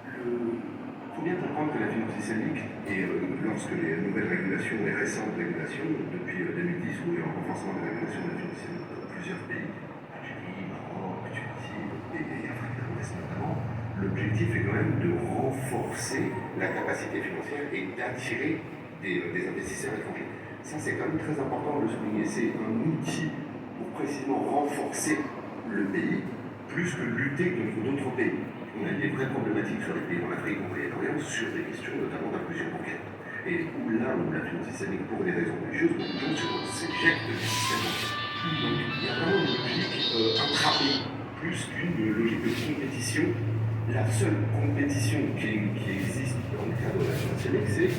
il faut bien comprendre que la finance islamique, et lorsque les nouvelles régulations, les récentes régulations, depuis 2010, où il y a un renforcement de la régulation de la finance islamique dans plusieurs pays, Algérie, Maroc, Tunisie, et Afrique de l'Ouest notamment, l'objectif est quand même de renforcer la capacité financière et d'attirer des investisseurs étrangers. Ça, c'est quand même très important de le souligner. C'est un outil pour précisément renforcer le pays, plus que lutter contre d'autres pays. On a des vraies problématiques sur les pays en Afrique, au Moyen-Orient, sur des questions notamment d'inclusion bancaire. Et là où la finance islamique, pour des raisons religieuses, beaucoup de gens s'éjectent du système bancaire. Donc il y a vraiment une logique intra-pays, plus qu'une logique de compétition. La seule compétition qui existe dans le cadre de la finance islamique, c'est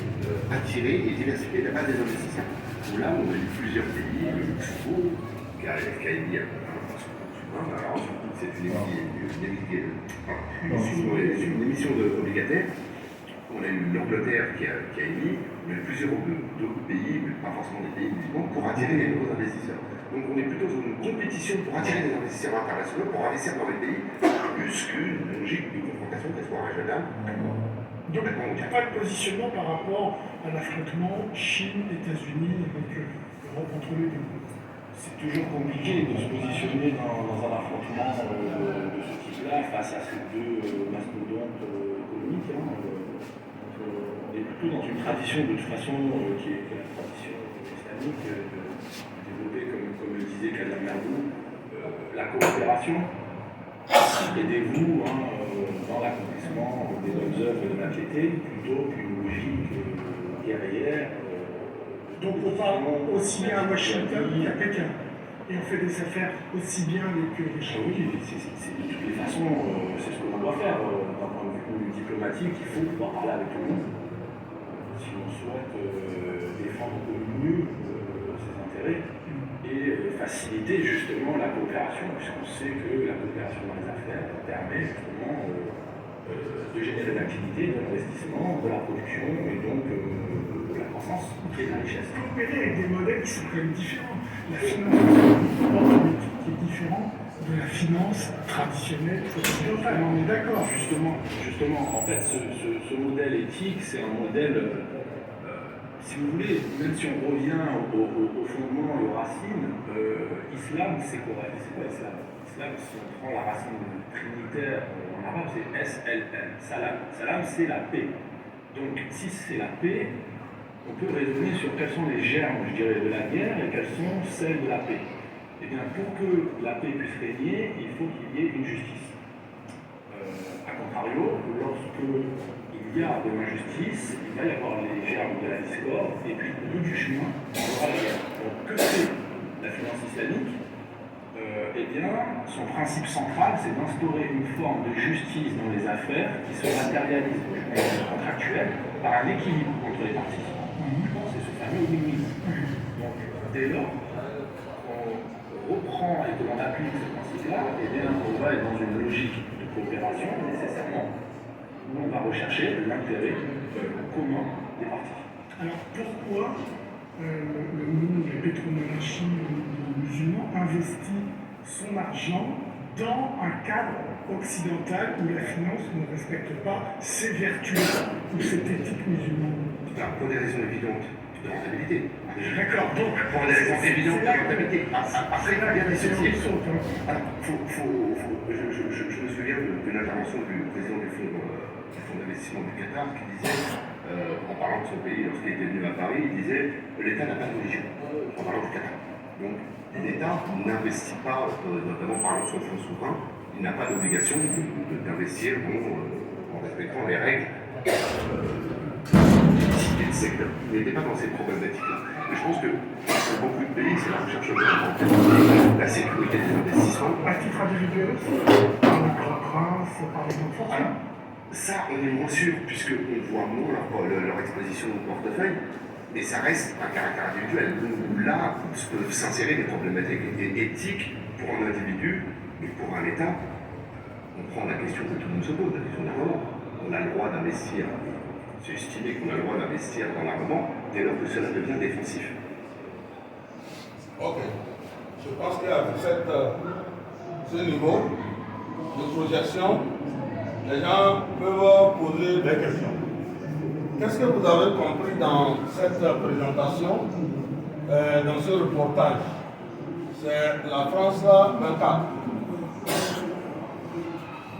attirer et diversifier la base des investisseurs. Là, on a eu plusieurs pays, le Luxembourg, qui a émis alors c'est une émission obligataire. On a eu l'Angleterre qui a émis, mais plusieurs d'autres pays, mais pas forcément des pays musulmans, pour attirer les nouveaux investisseurs. Donc on est plutôt dans une compétition pour attirer des investisseurs internationaux, pour investir dans les pays, plus qu'une logique de confrontation, qu'elle soit régionale. Donc il n'y a pas de positionnement par rapport à l'affrontement Chine-États-Unis avec l'Europe entre les deux. C'est toujours compliqué de se positionner dans un affrontement de ce type-là face à ces deux mastodontes économiques. On est plutôt dans une tradition de toute façon qui est la tradition islamique, de développer, comme le disait Kader Merdoux, la coopération. Aidez-vous dans l'accomplissement des bonnes œuvres de la piété plutôt qu'une logique guerrière. Donc on parle aussi bien à Washington qu'à Pékin. Et on fait des affaires aussi bien avec les Chinois. Oui, de toutes les façons, c'est ce que l'on doit faire. D'un point de vue diplomatique, il faut pouvoir parler avec tout le monde. Si on souhaite défendre au mieux ses intérêts et faciliter justement la coopération, puisqu'on sait que la coopération dans les affaires permet justement de générer de l'activité, de l'investissement, de la production et donc de la croissance et de la richesse. Coopérer avec des modèles qui sont quand même différents. La finance politique qui est différente de la finance traditionnelle occidentale, on est d'accord. Justement, en fait, ce modèle éthique, c'est un modèle, si vous voulez, même si on revient au fondement et aux racines, islam, c'est quoi islam? Islam, si on prend la racine trinitaire en arabe, c'est S-L-M, salam. Salam, c'est la paix. Donc, si c'est la paix, on peut raisonner sur quels sont les germes, je dirais, de la guerre et quelles sont celles de la paix. Eh bien, pour que la paix puisse régner, il faut qu'il y ait une justice. A contrario, lorsque il y a de l'injustice, il va y avoir les germes de la discorde, et puis au bout du chemin, on aura la guerre. Donc, que fait la finance islamique? Eh bien, son principe central, c'est d'instaurer une forme de justice dans les affaires qui se matérialise au niveau contractuel par un équilibre entre les parties. C'est ce fameux win-win. Donc, dès lors qu'on reprend et que l'on applique ce principe-là, eh bien, on va être dans une logique de coopération, nécessairement, où on va rechercher l'intérêt commun des parties. Alors, pourquoi les pétromonarchies musulmans investit son argent dans un cadre occidental où la finance ne respecte pas ses vertus ou cette éthique musulmane. Pour des raisons évidentes de rentabilité. D'accord, donc. Pour des raisons évidentes de rentabilité. Après, il faut bien dissocier. Je me souviens d'une intervention du président du fonds d'investissement du Qatar qui disait, en parlant de son pays, lorsqu'il était venu à Paris, il disait l'État n'a pas de religion, en parlant du Qatar. Donc, l'État n'investit pas, notamment parlant de son fonds souverain, il n'a pas d'obligation d'investir en respectant les règles du secteur. Il n'était pas dans ces problématiques-là. Mais je pense que pour beaucoup de pays, c'est la recherche de la sécurité des investissements. À titre individuel, par le grand prince, par les grandes fortunes. Ça, on est moins sûr, puisqu'on voit moins leur exposition au portefeuille, mais ça reste un caractère individuel. Là, peuvent s'insérer des problématiques éthiques pour un individu et pour un État. On prend la question que tout le monde se pose, la question de l'armement. On a le droit d'investir, c'est estimé qu'on a le droit d'investir dans l'armement dès lors que cela devient défensif. Ok. Je pense qu'avec ce niveau de projection, les gens peuvent poser des questions. Qu'est-ce que vous avez compris dans cette présentation, dans ce reportage? C'est la France 24.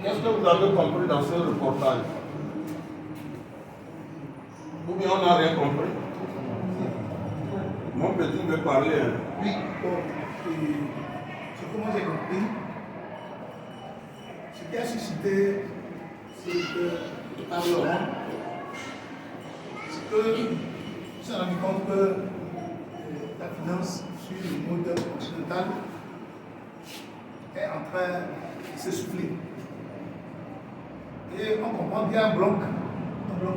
Qu'est-ce que vous avez compris dans ce reportage? Ou bien on n'a rien compris? Mon petit veut parler. Oui, ce que moi j'ai compris, ce qui a suscité par Laurent, c'est que on s'est rendu compte que la finance sur le monde occidental est en train de s'essouffler. Et on comprend qu'il y a un bloc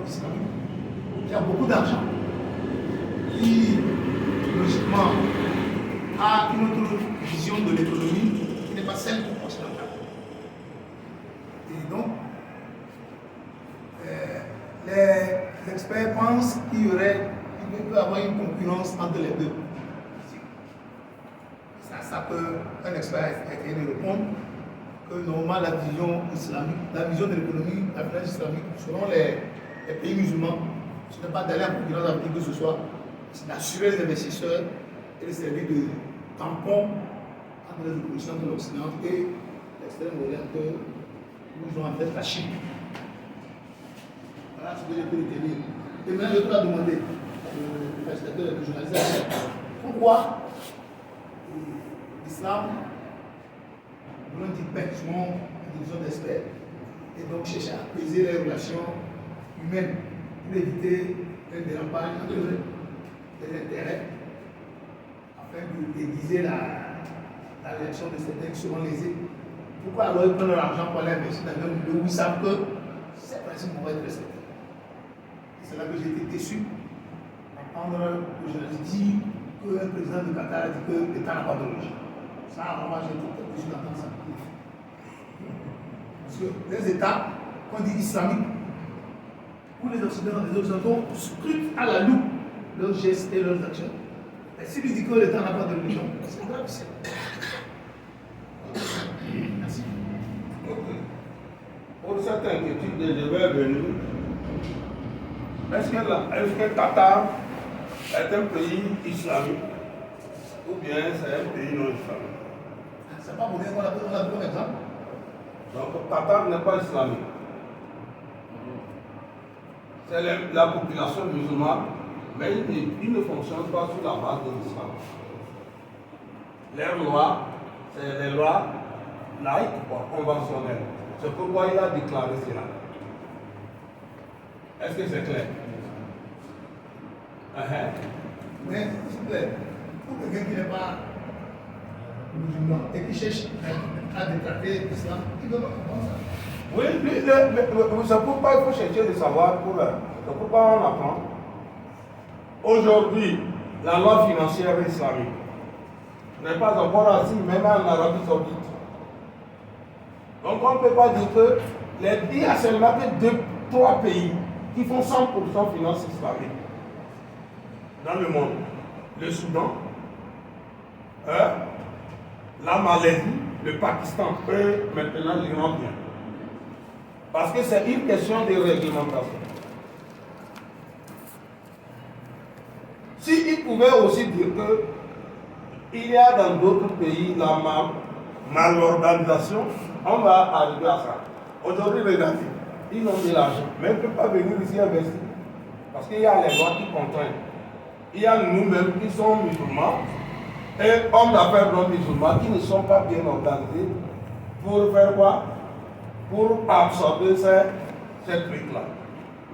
islamique qui a beaucoup d'argent, qui logiquement a une autre vision de l'économie qui n'est pas celle occidentale. Et donc, les experts pensent qu'il peut y avoir une concurrence entre les deux. Ça peut, un expert essayer de répondre que normalement la vision islamique, la vision de l'économie, la finance islamique, selon les pays musulmans, ce n'est pas d'aller en concurrence avec qui que ce soit, c'est d'assurer les investisseurs et de servir de tampon entre les oppositions de l'Occident et l'extrême oriente où ils ont en tête la Chine. Voilà ce que j'ai pu retenir. Et maintenant, je dois demander au facilitateur et au journaliste pourquoi l'islam, nous l'on dit souvent une division d'experts, et donc chercher à apaiser les relations humaines pour éviter un dérapage entre les intérêts afin de déguiser la réaction de certains qui seront lésés. Pourquoi alors ils prennent leur argent pour aller investir dans un milieu où ils savent que ces principes vont être respectés? C'est là que j'ai été déçu d'entendre le journaliste dire qu'un président du Qatar a dit que l'État n'a pas de religion. Ça, vraiment, j'ai été très déçu d'entendre ça. Parce que les États, qu'on dit islamiques, où les Occidentaux scrutent à la loupe leurs gestes et leurs actions. Et s'il lui dit que l'État n'a pas de religion, c'est grave. Merci. Pour cette inquiétude, je vais venir. Est-ce que Qatar est un pays islamique ou bien c'est un pays non islamique? C'est pas pour dire qu'on a donné comme exemple. Donc Qatar n'est pas islamique. C'est la population musulmane, mais il ne fonctionne pas sur la base de l'islam. Les lois, c'est les lois laïques ou conventionnelles. C'est pourquoi il a déclaré cela. Est-ce que c'est clair? Mais, s'il vous plaît, pour quelqu'un qui n'est pas musulman et qui cherche à détraquer l'islam, il ne doit pas comprendre ça. Oui, c'est pourquoi il faut chercher le savoir pour c'est pourquoi on apprend. Aujourd'hui, la loi financière islamique n'est pas encore assise, même en Arabie Saoudite. Donc on ne peut pas dire que il y a seulement que 3 pays qui font 100% finance islamique dans le monde. le Soudan, la Malaisie, le Pakistan, eux, maintenant l'Iran vient. Parce que c'est une question de réglementation. S'ils pouvaient aussi dire qu'il y a dans d'autres pays la malorganisation, on va arriver à ça. Aujourd'hui, regardez, ils ont de l'argent, mais ils ne peuvent pas venir ici investir. Parce qu'il y a les lois qui contraignent. Il y a nous-mêmes qui sommes musulmans et hommes d'affaires non musulmans qui ne sont pas bien organisés pour faire quoi? Pour absorber ces trucs-là.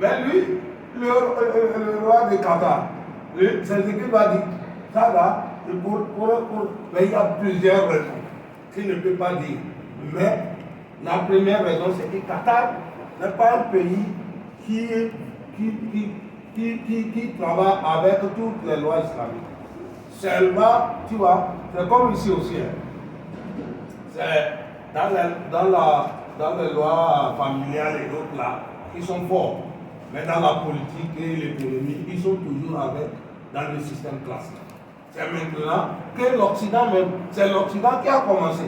Mais lui, le roi de Qatar, c'est ce qu'il va dire. Ça va, mais il y a plusieurs raisons qu'il ne peut pas dire. Mais la première raison, c'est que Qatar n'est pas un pays qui travaille avec toutes les lois islamiques. Seulement, tu vois, c'est comme ici aussi. C'est dans les lois familiales et d'autres là, ils sont forts. Mais dans la politique et l'économie, ils sont toujours dans le système classique. C'est maintenant que l'Occident même, c'est l'Occident qui a commencé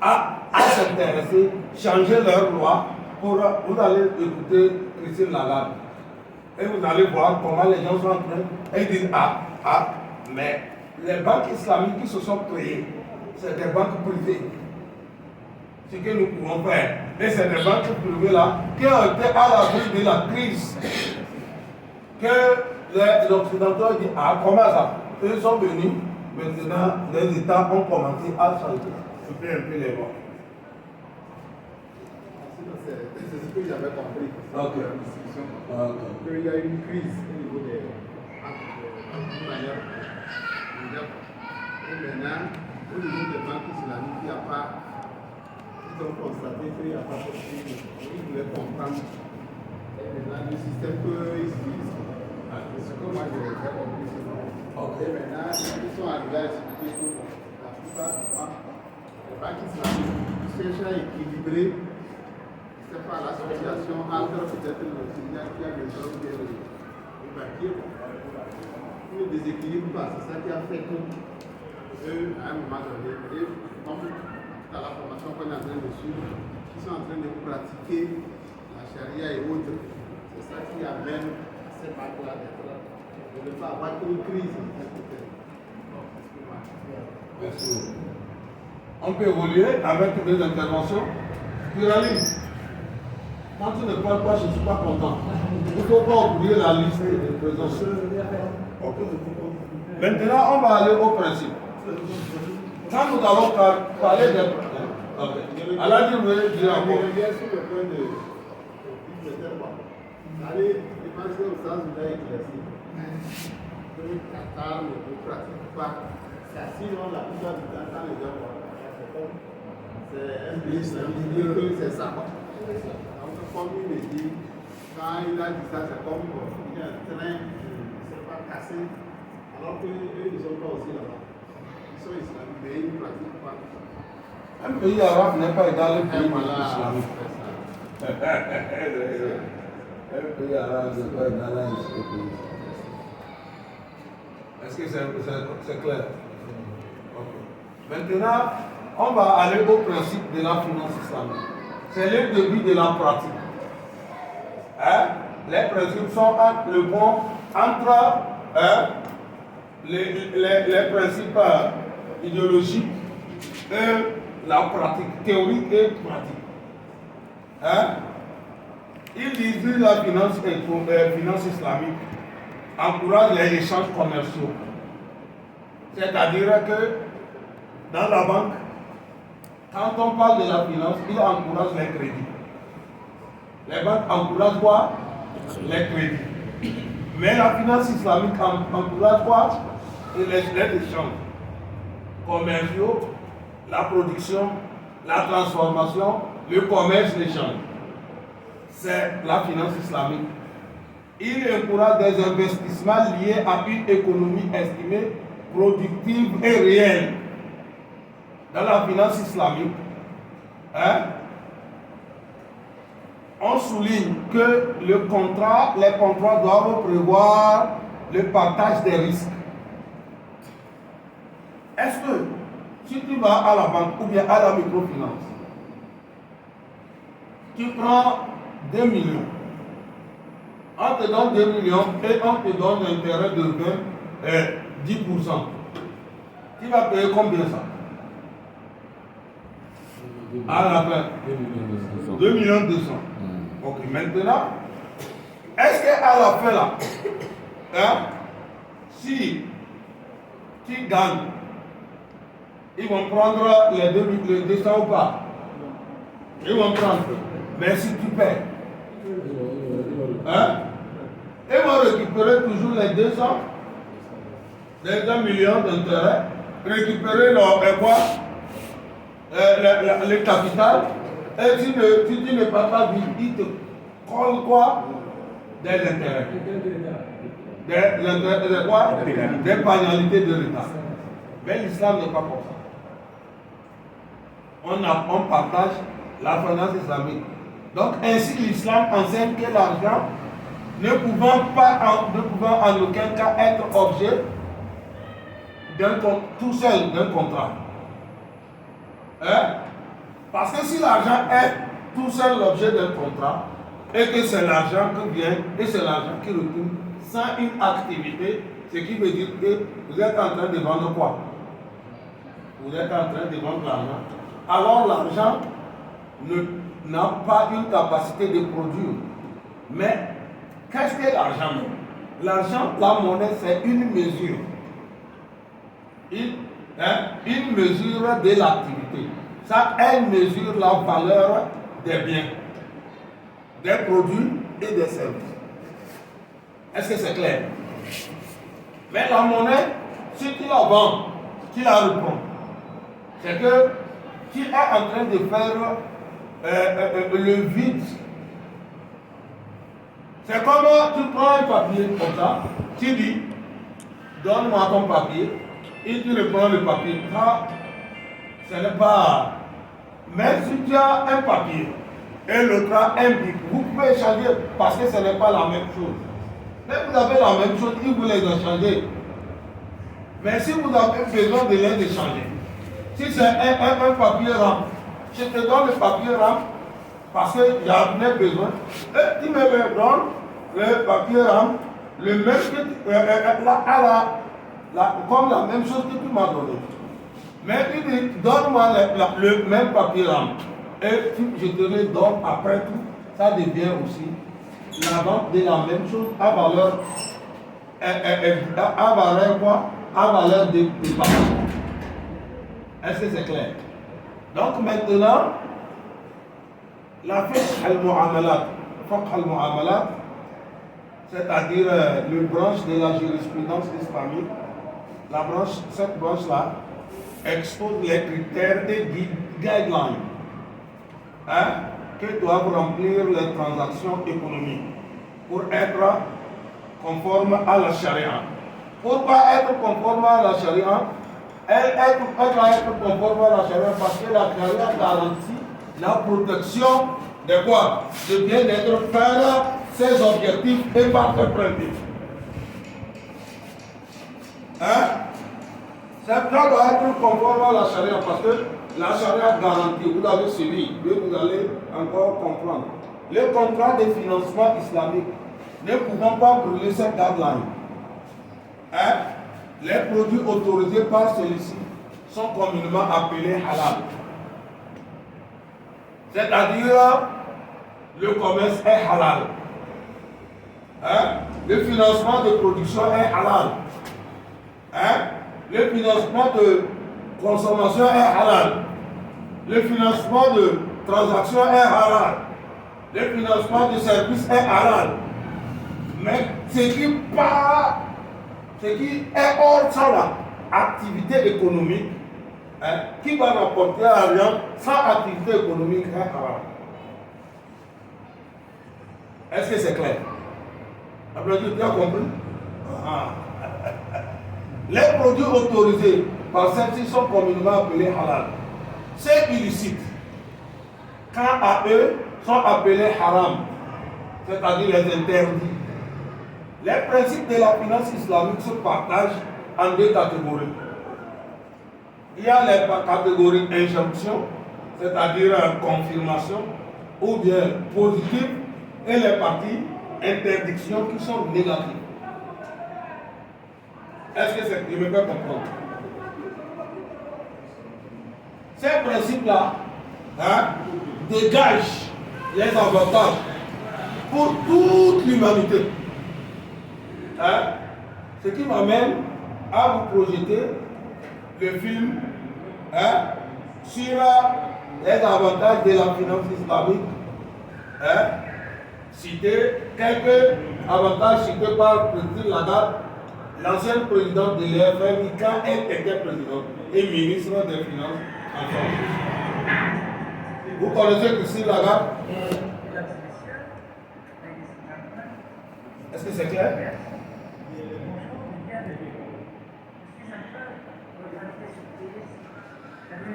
à s'intéresser, changer leurs lois pour, vous allez écouter Christine Lagarde. Et vous allez voir comment les gens sont en train et disent mais les banques islamiques qui se sont créées, c'est des banques privées. Ce que nous pouvons faire. Et c'est des banques privées là qui ont été à l'abri de la crise. Que les Occidentaux disent comment ça? Ils sont venus, maintenant les États ont commencé à changer. Je fais un peu les voix. C'est ce que j'avais compris. Okay. Il y a une crise au niveau des manière. Et maintenant, au niveau des banques islamiques, il n'y a pas. Ils ont constaté qu'il n'y a pas de crise. Ils voulaient comprendre. Et maintenant, le système qu'ils utilisent, c'est ce que moi j'ai compris. Et maintenant, ils sont arrivés à expliquer que la plupart du temps, les banques islamiques cherchent à équilibrer. C'est pas l'association entre peut-être le Seigneur qui a besoin de banquier. Le déséquilibre, c'est ça qui a fait que eux, à un moment donné, comme dans la formation qu'on est en train de suivre, ils sont en train de pratiquer la charia et autres. C'est ça qui amène ces banques-là d'être là. De ne pas avoir une crise. Merci. On peut évoluer avec des interventions. Pluralisme. Quand tu ne parles pas, je ne suis pas content. Il ne faut pas oublier la liste des présents. Maintenant, on va aller au principe. Quand nous allons parler de... Allah dit, vous voulez dire encore. Je reviens sur le point de allez, je pense que ça vous a éclairci. Que le Qatar ne pratique pas. Sinon, la plupart du temps, quand les gens vont c'est un pays islamique, c'est ça. Donc, comme il le dit, quand il a dit ça, c'est comme il y a un train, c'est pas cassé, alors qu'eux, ils ne sont pas aussi là-bas. Ils sont islamiques, mais ils ne pratiquent pas. Un pays arabe n'est pas égal au pays islamique. Un pays arabe n'est pas égal à un pays. Est-ce que c'est clair? Maintenant, on va aller au principe de la finance islamique. C'est le début de la pratique. Les principes sont le pont entre les principes idéologiques et la pratique, théorique et pratique. Il dit que la finance islamique encourage les échanges commerciaux. C'est-à-dire que dans la banque, quand on parle de la finance, il encourage les crédits. Les banques encouragent quoi? Les crédits. Mais la finance islamique encourage quoi? Les échanges commerciaux, la production, la transformation, le commerce, l'échange. C'est la finance islamique. Il encourage des investissements liés à une économie estimée productive et réelle. Dans la finance islamique, on souligne que les contrats doivent prévoir le partage des risques. Est-ce que si tu vas à la banque ou bien à la microfinance, tu prends 2 millions, on te donne 2 millions et on te donne un intérêt de 10%. Tu vas payer combien ça? À la fin, 2 millions 200. Ok, maintenant, est-ce qu'à la fin là, hein, si tu gagnes, ils vont prendre les 200 ou pas? Ils vont prendre. Mais si tu perds, hein, ils vont récupérer toujours les 200, les 2 millions d'intérêts, récupérer quoi? Le capital, et si tu ne pas ta vie, ils te collent quoi? Des intérêts. Des quoi? Des pénalités de l'État. Mais l'islam n'est pas comme ça. On partage la finance islamique. Donc ainsi l'islam enseigne que l'argent ne pouvant en aucun cas être objet tout seul d'un contrat. Hein? Parce que si l'argent est tout seul l'objet d'un contrat, et que c'est l'argent qui vient, et c'est l'argent qui retourne sans une activité, ce qui veut dire que vous êtes en train de vendre quoi? Vous êtes en train de vendre l'argent. Alors l'argent n'a pas une capacité de produire. Mais qu'est-ce que l'argent? L'argent, la monnaie, c'est une mesure. Une mesure de l'activité. Ça, elle mesure la valeur des biens, des produits et des services. Est-ce que c'est clair? Mais la monnaie, si tu la vends, tu la reprends. C'est que tu es en train de faire le vide. C'est comme tu prends un papier comme ça, tu dis, donne-moi ton papier, et tu reprends le papier. Ça, ce n'est pas... Même si tu as un papier et l'autre a un bic, vous pouvez échanger parce que ce n'est pas la même chose. Mais vous avez la même chose, il vous les échanger. Mais si vous avez besoin de les échanger, si c'est un papier rame, je te donne le papier rame parce que j'en ai besoin, et tu me donnes le papier rame, le même que comme la même chose que tu m'as donné. Mais tu dis, donne-moi le même papier rame. Et je te le donne après tout. Ça devient aussi la vente de la même chose à valeur. À valeur quoi? À valeur de papier. Est-ce que c'est clair? Donc maintenant, la fiqh al-mu'amalat, c'est-à-dire le branche de la jurisprudence islamique, cette branche-là expose les critères et guidelines que doivent remplir les transactions économiques pour être conformes à la charia. Pourquoi être conforme à la charia? Elle va être conforme à la charia parce que la charia garantit la protection de quoi? De bien-être par ses objectifs et par ses principes. Ça doit être conforme à la charia parce que la charia garantit, vous avez suivi, vous allez encore comprendre. Les contrats de financement islamique ne pouvant pas brûler cette guideline. Les produits autorisés par celui-ci sont communément appelés halal. C'est-à-dire, le commerce est halal. Le financement de production est halal. Le financement de consommation est halal. Le financement de transaction est halal. Le financement de services est halal. Mais ce qui est hors de l'activité économique, qui va rapporter à rien sans activité économique est halal. Est-ce que c'est clair? Après tout, tu as compris? Les produits autorisés par celle-ci sont communément appelés halal. C'est illicite. Quant à eux, sont appelés haram, c'est-à-dire les interdits. Les principes de la finance islamique se partagent en deux catégories. Il y a les catégories injonction, c'est-à-dire confirmation, ou bien positive, et les parties interdiction qui sont négatives. Est-ce que je me peux comprendre? Ces principes-là dégagent les avantages pour toute l'humanité. Ce qui m'amène à vous projeter le film sur les avantages de la finance islamique. Citer quelques avantages cités par Christine Lagarde, l'ancienne présidente de l'EFMI quand elle était présidente et ministre des Finances en France. Vous connaissez Christine Lagarde? Est-ce que c'est clair?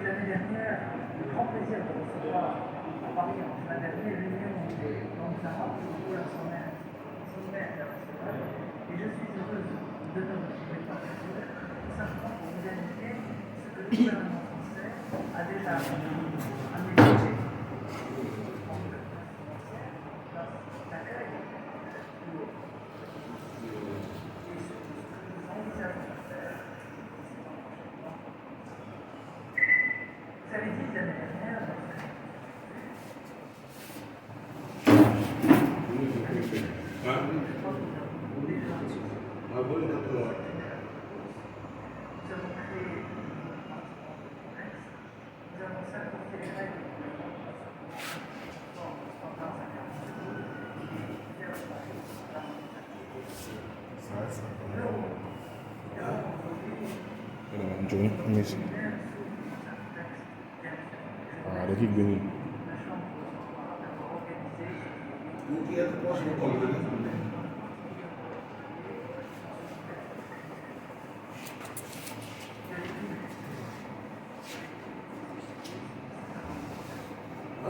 L'année dernière, le grand plaisir de recevoir à Paris en juin dernier l'Union des banques arabes pour un sommet international. Et je suis heureuse de ne pas tout simplement pour vous indiquer ce que le gouvernement français a déjà amélioré Johnny, Messi. Dakika gani.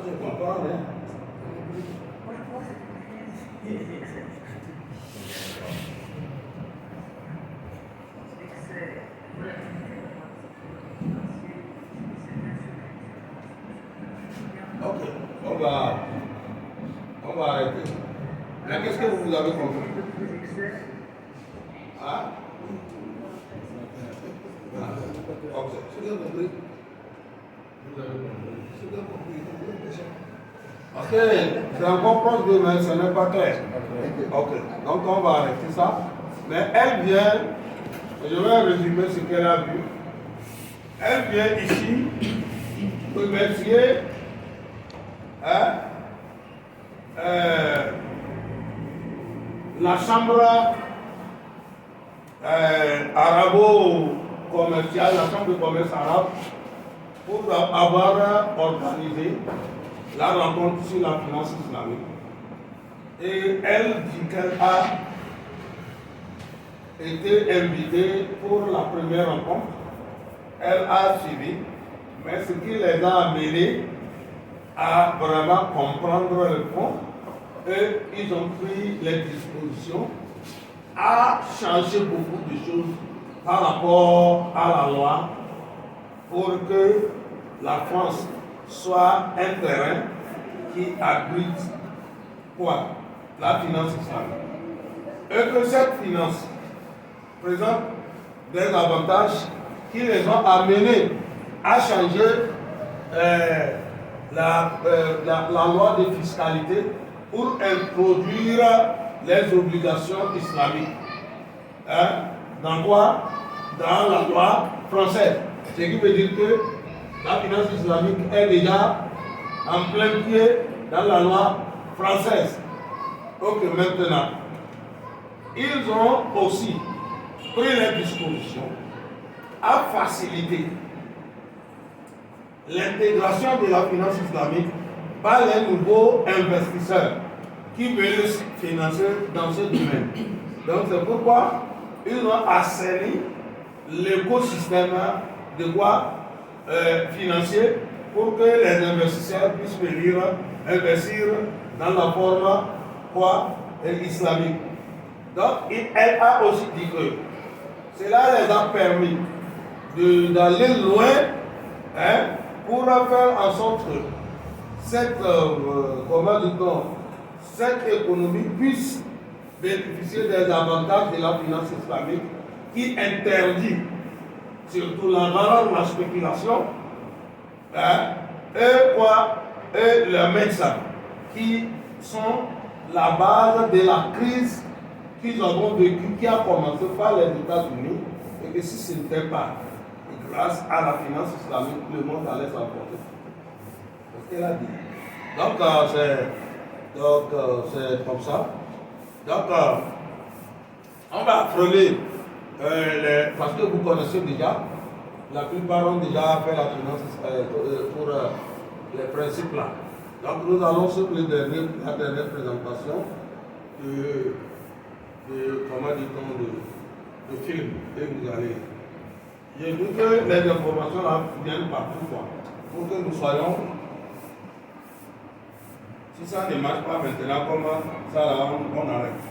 Je comprends, hein? Ok, on va arrêter. Mais qu'est-ce que vous avez compris? Hein? Ok, c'est bien compris. Vous avez compris. C'est bien compris. Parce que c'est encore proche de mais ce n'est pas clair. Ok, donc on va arrêter ça. Mais elle vient, je vais résumer ce qu'elle a vu. Elle vient ici remercier la chambre arabo-commerciale, la chambre de commerce arabe, pour avoir organisé la rencontre sur la finance islamique. Et elle dit qu'elle a été invitée pour la première rencontre. Elle a suivi, mais ce qui les a amenés à vraiment comprendre le fond, et ils ont pris les dispositions à changer beaucoup de choses par rapport à la loi pour que la France soit un terrain qui abrite quoi? La finance islamique. Et que cette finance présente des avantages qui les ont amenés à changer la loi de fiscalité pour introduire les obligations islamiques. Hein? Dans quoi? Dans la loi française. Ce qui veut dire que la finance islamique est déjà en plein pied dans la loi française. Donc maintenant, ils ont aussi pris les dispositions à faciliter l'intégration de la finance islamique par les nouveaux investisseurs qui veulent se financer dans ce domaine. Donc c'est pourquoi ils ont assaini l'écosystème de quoi financier pour que les investisseurs puissent venir investir dans la forme quoi islamique. Donc elle a aussi dit que cela les a permis d'aller loin, hein, pour faire en sorte que cette, cette économie puisse bénéficier des avantages de la finance islamique qui interdit surtout la rare, la spéculation, hein, et le médecin, qui sont la base de la crise qu'ils avons vécue, qui a commencé par les États-Unis, et que si ce n'était pas grâce à la finance islamique, le monde allait s'emporter. C'est ce qu'elle a dit. Donc, c'est comme ça. Donc, on va frôler, parce que vous connaissez déjà, la plupart ont déjà fait la finance pour les principes là. Donc, nous allons sur la dernière présentation comment dit-on, de film, et vous allez. J'ai vu que les informations là viennent partout, quoi, pour que nous soyons. Si ça ne marche pas maintenant, comment ça là, on arrête.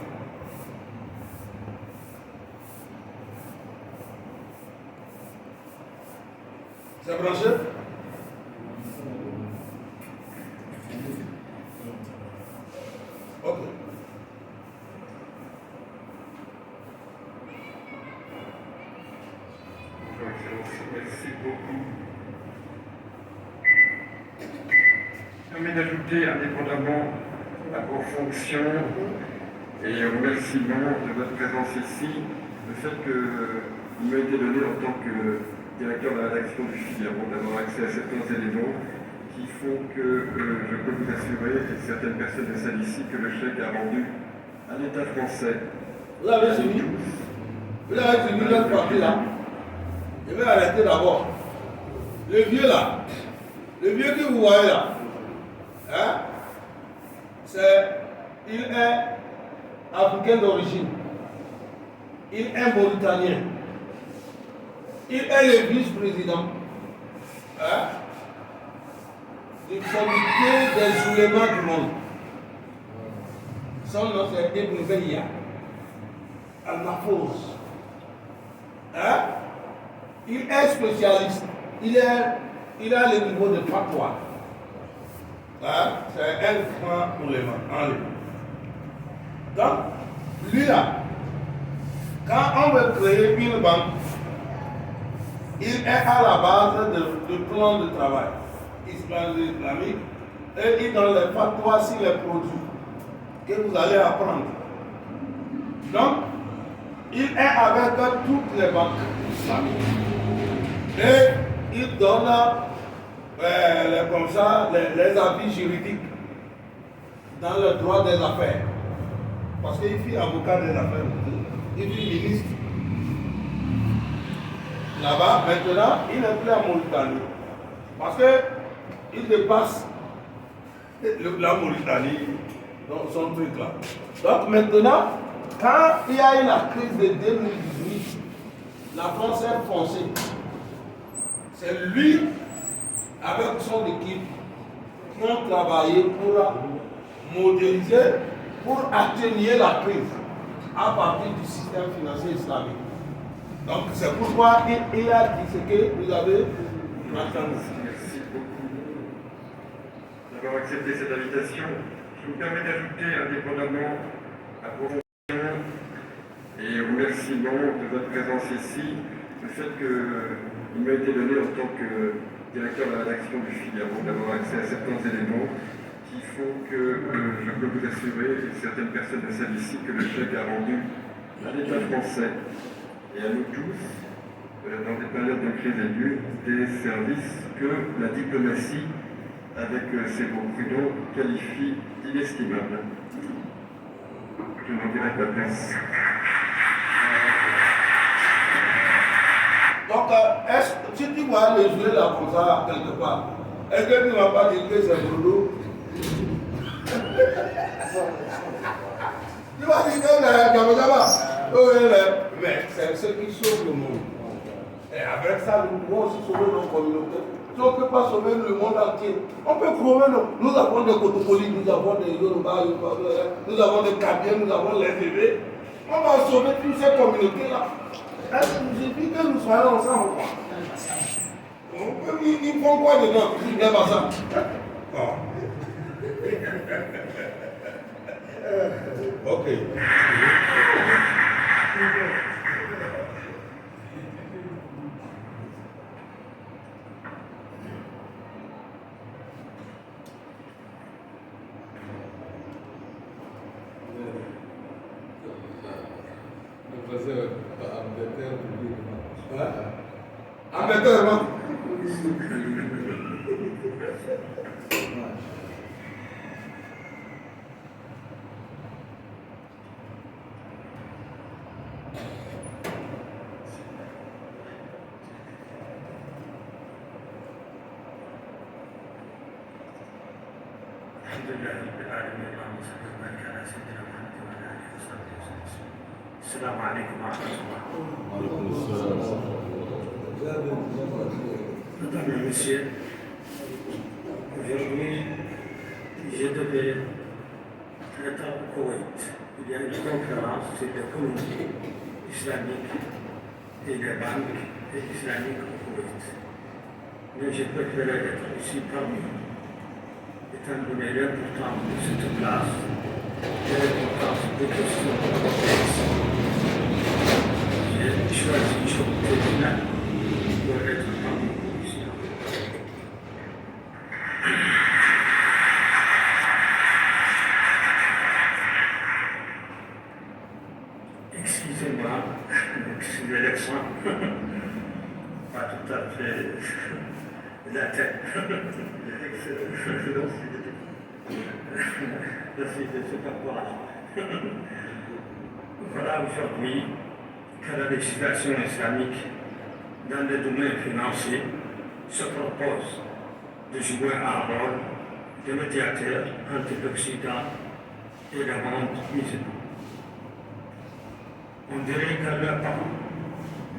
C'est branché? Ok. Merci beaucoup. Permet d'ajouter indépendamment à vos fonctions et au remerciement de votre présence ici, le fait qu'il m'a été donné en tant que directeur de la rédaction du Figaro d'avoir accès à certains éléments qui font que je peux vous assurer, et certaines personnes de salle ici, que le chèque a rendu à l'État français. Vous avez fini? Vous avez fini notre partie là? Je vais arrêter d'abord. Le vieux là, le vieux que vous voyez là, hein, il est africain d'origine. Il est mauritanien. Il est le vice-président, hein, du comité des oulémas du monde. Son nom c'est Ibn Beya Al-Mahfouz. Hein? Il est spécialiste. Il a le niveau de fatwa. Hein? C'est un grand ouléma en lui. Donc, lui là, quand on veut créer une banque, il est à la base du plan de travail islamique et il donne les fatwas sur les produits que vous allez apprendre. Donc, il est avec toutes les banques islamiques et il donne comme ça les avis juridiques dans le droit des affaires. Parce qu'il fait avocat des affaires, il fait ministre. Là-bas, maintenant, il n'est plus en Mauritanie. Parce qu'il dépasse la Mauritanie dans son truc là. Donc maintenant, quand il y a eu la crise de 2018, la France est foncée. C'est lui, avec son équipe, qui ont travaillé pour modéliser, pour atténuer la crise à partir du système financier islamique. Donc c'est pourquoi il a dit ce que vous avez entendu. Merci beaucoup d'avoir accepté cette invitation. Je me permets d'ajouter indépendamment à vos fonctions et au remerciement de votre présence ici, le fait qu'il m'a été donné en tant que directeur de la rédaction du Figaro d'avoir accès à certains éléments qui font que je peux vous assurer, et certaines personnes de salle ici, que le chèque a rendu à l'État français et à nous tous, dans des périodes de crise aiguë, des services que la diplomatie, avec ses mots prudents, qualifie d'inestimables. Je n'en dirai pas plus. Donc, si tu vois les jouer là comme ça, quelque part, est-ce que tu ne vas pas dire que c'est Bruno? Tu vas dire que c'est mais c'est ce qui sauve le monde. Et avec ça, nous pouvons aussi sauver nos communautés. Si on ne peut pas sauver le monde entier, on peut trouver, nous avons des Kotokolis, nous avons des Yoruba, nous avons des Kabiens, nous avons les bébés. On va sauver toutes ces communautés-là. Il suffit que nous soyons ensemble. Ils font quoi dedans? Ils n'aiment pas ça. Ok. Ambedeur, السلام عليكم ورحمة الله. Madame et Monsieur, aujourd'hui, je devais être au Koweït. Il y a une conférence sur l'économie islamique et les banques islamiques au Koweït. Mais j'ai préféré être ici parmi vous, étant donné l'importance de cette place et l'importance des questions complexes. J'ai choisi finalement pour être parmi vous ici. Excusez-moi, excusez l'accent, pas tout à fait la tête. Merci de cet encouragement. Voilà aujourd'hui que la législation islamique dans le domaine financier se propose de jouer un rôle de médiateur entre l'Occident et le monde musulman. On dirait que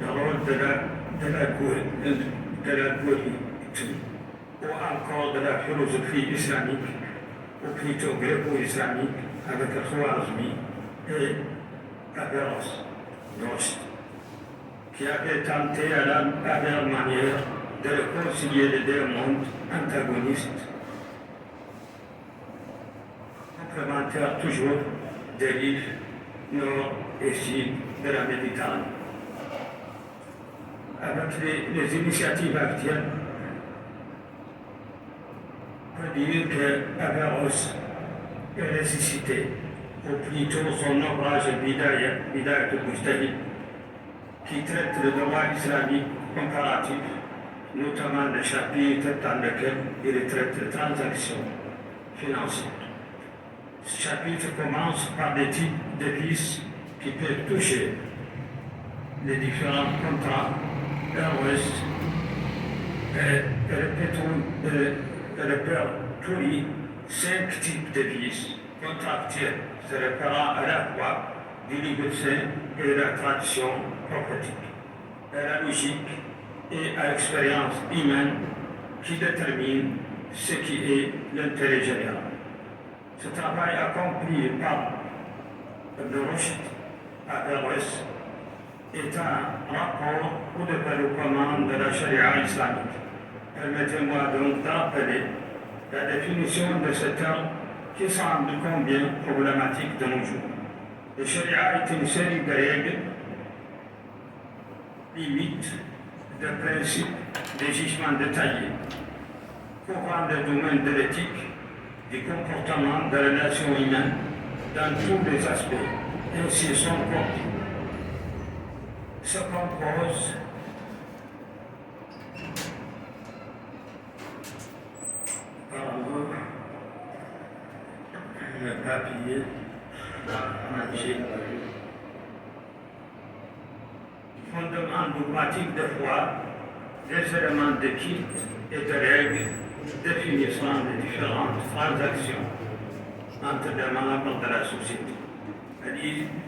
le rôle de l'algorithme ou encore de la philosophie islamique, ou plutôt gréco-islamique, avec Khwarizmi et Averroès, qui avait tenté à leur manière de réconcilier les deux mondes antagonistes, complémentaires toujours des rives nord et sud de la Méditerranée. Avec les initiatives actuelles, on peut dire qu'Averroès est ressuscité, ou plutôt son ouvrage Bidaya al-Mujtahid, qui traite le droit islamique comparatif, notamment le chapitre dans lequel il traite les transactions financières. Ce chapitre commence par des types de vices qui peuvent toucher les différents contrats terroristes et répertorie 5 types de vices contractuels se référant à la foi du livre saint et de la tradition prophétique, à la logique et à l'expérience humaine qui détermine ce qui est l'intérêt général. Ce travail accompli par le Rushd Averroès est un rapport au développement de la charia islamique. Permettez-moi donc d'appeler la définition de ce terme qui semble combien problématique de nos jours. La charia est une série de règles, limites, de principes, de jugements détaillés, couvrant le domaine de l'éthique, du comportement de la relation humaine dans tous les aspects. Ainsi, son corps se compose par le papier magique, fondement dogmatique de foi, des éléments de culte et de règles définissant les différentes transactions entre les membres de la société. Elle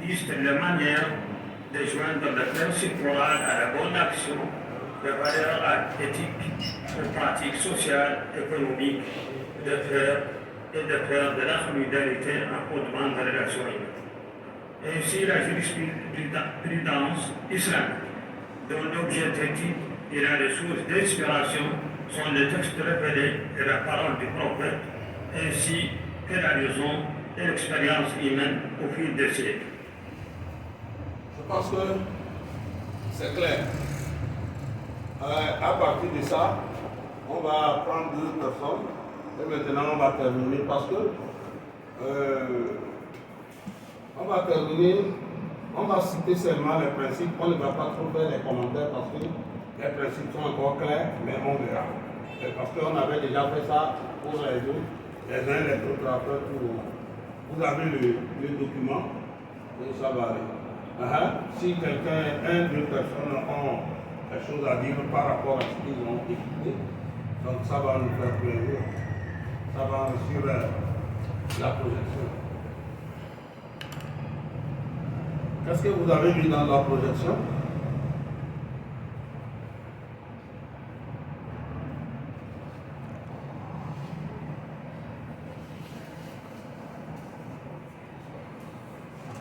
illustre la manière de joindre le principe moral à la bonne action, les valeurs éthiques aux pratiques sociales, économiques, de faire de la solidarité un fondement de relations humaines. ainsi la jurisprudence islamique, dont l'objectif et la ressource d'inspiration sont les textes révélés et la parole du prophète, ainsi que la raison et l'expérience humaine au fil des siècles. Je pense que c'est clair. À partir de ça, on va prendre 2 personnes et maintenant on va terminer parce que on va terminer, on va citer seulement les principes, on ne va pas trop faire les commentaires parce que les principes sont encore clairs, mais on verra. C'est parce qu'on avait déjà fait ça pour les autres, les uns les autres après pour. Vous avez le document et ça va aller. Si quelqu'un, 1, 2 personnes ont des choses à dire par rapport à ce qu'ils ont écouté, donc ça va nous faire plaisir. Ça va sur la projection. Qu'est-ce que vous avez vu dans la projection?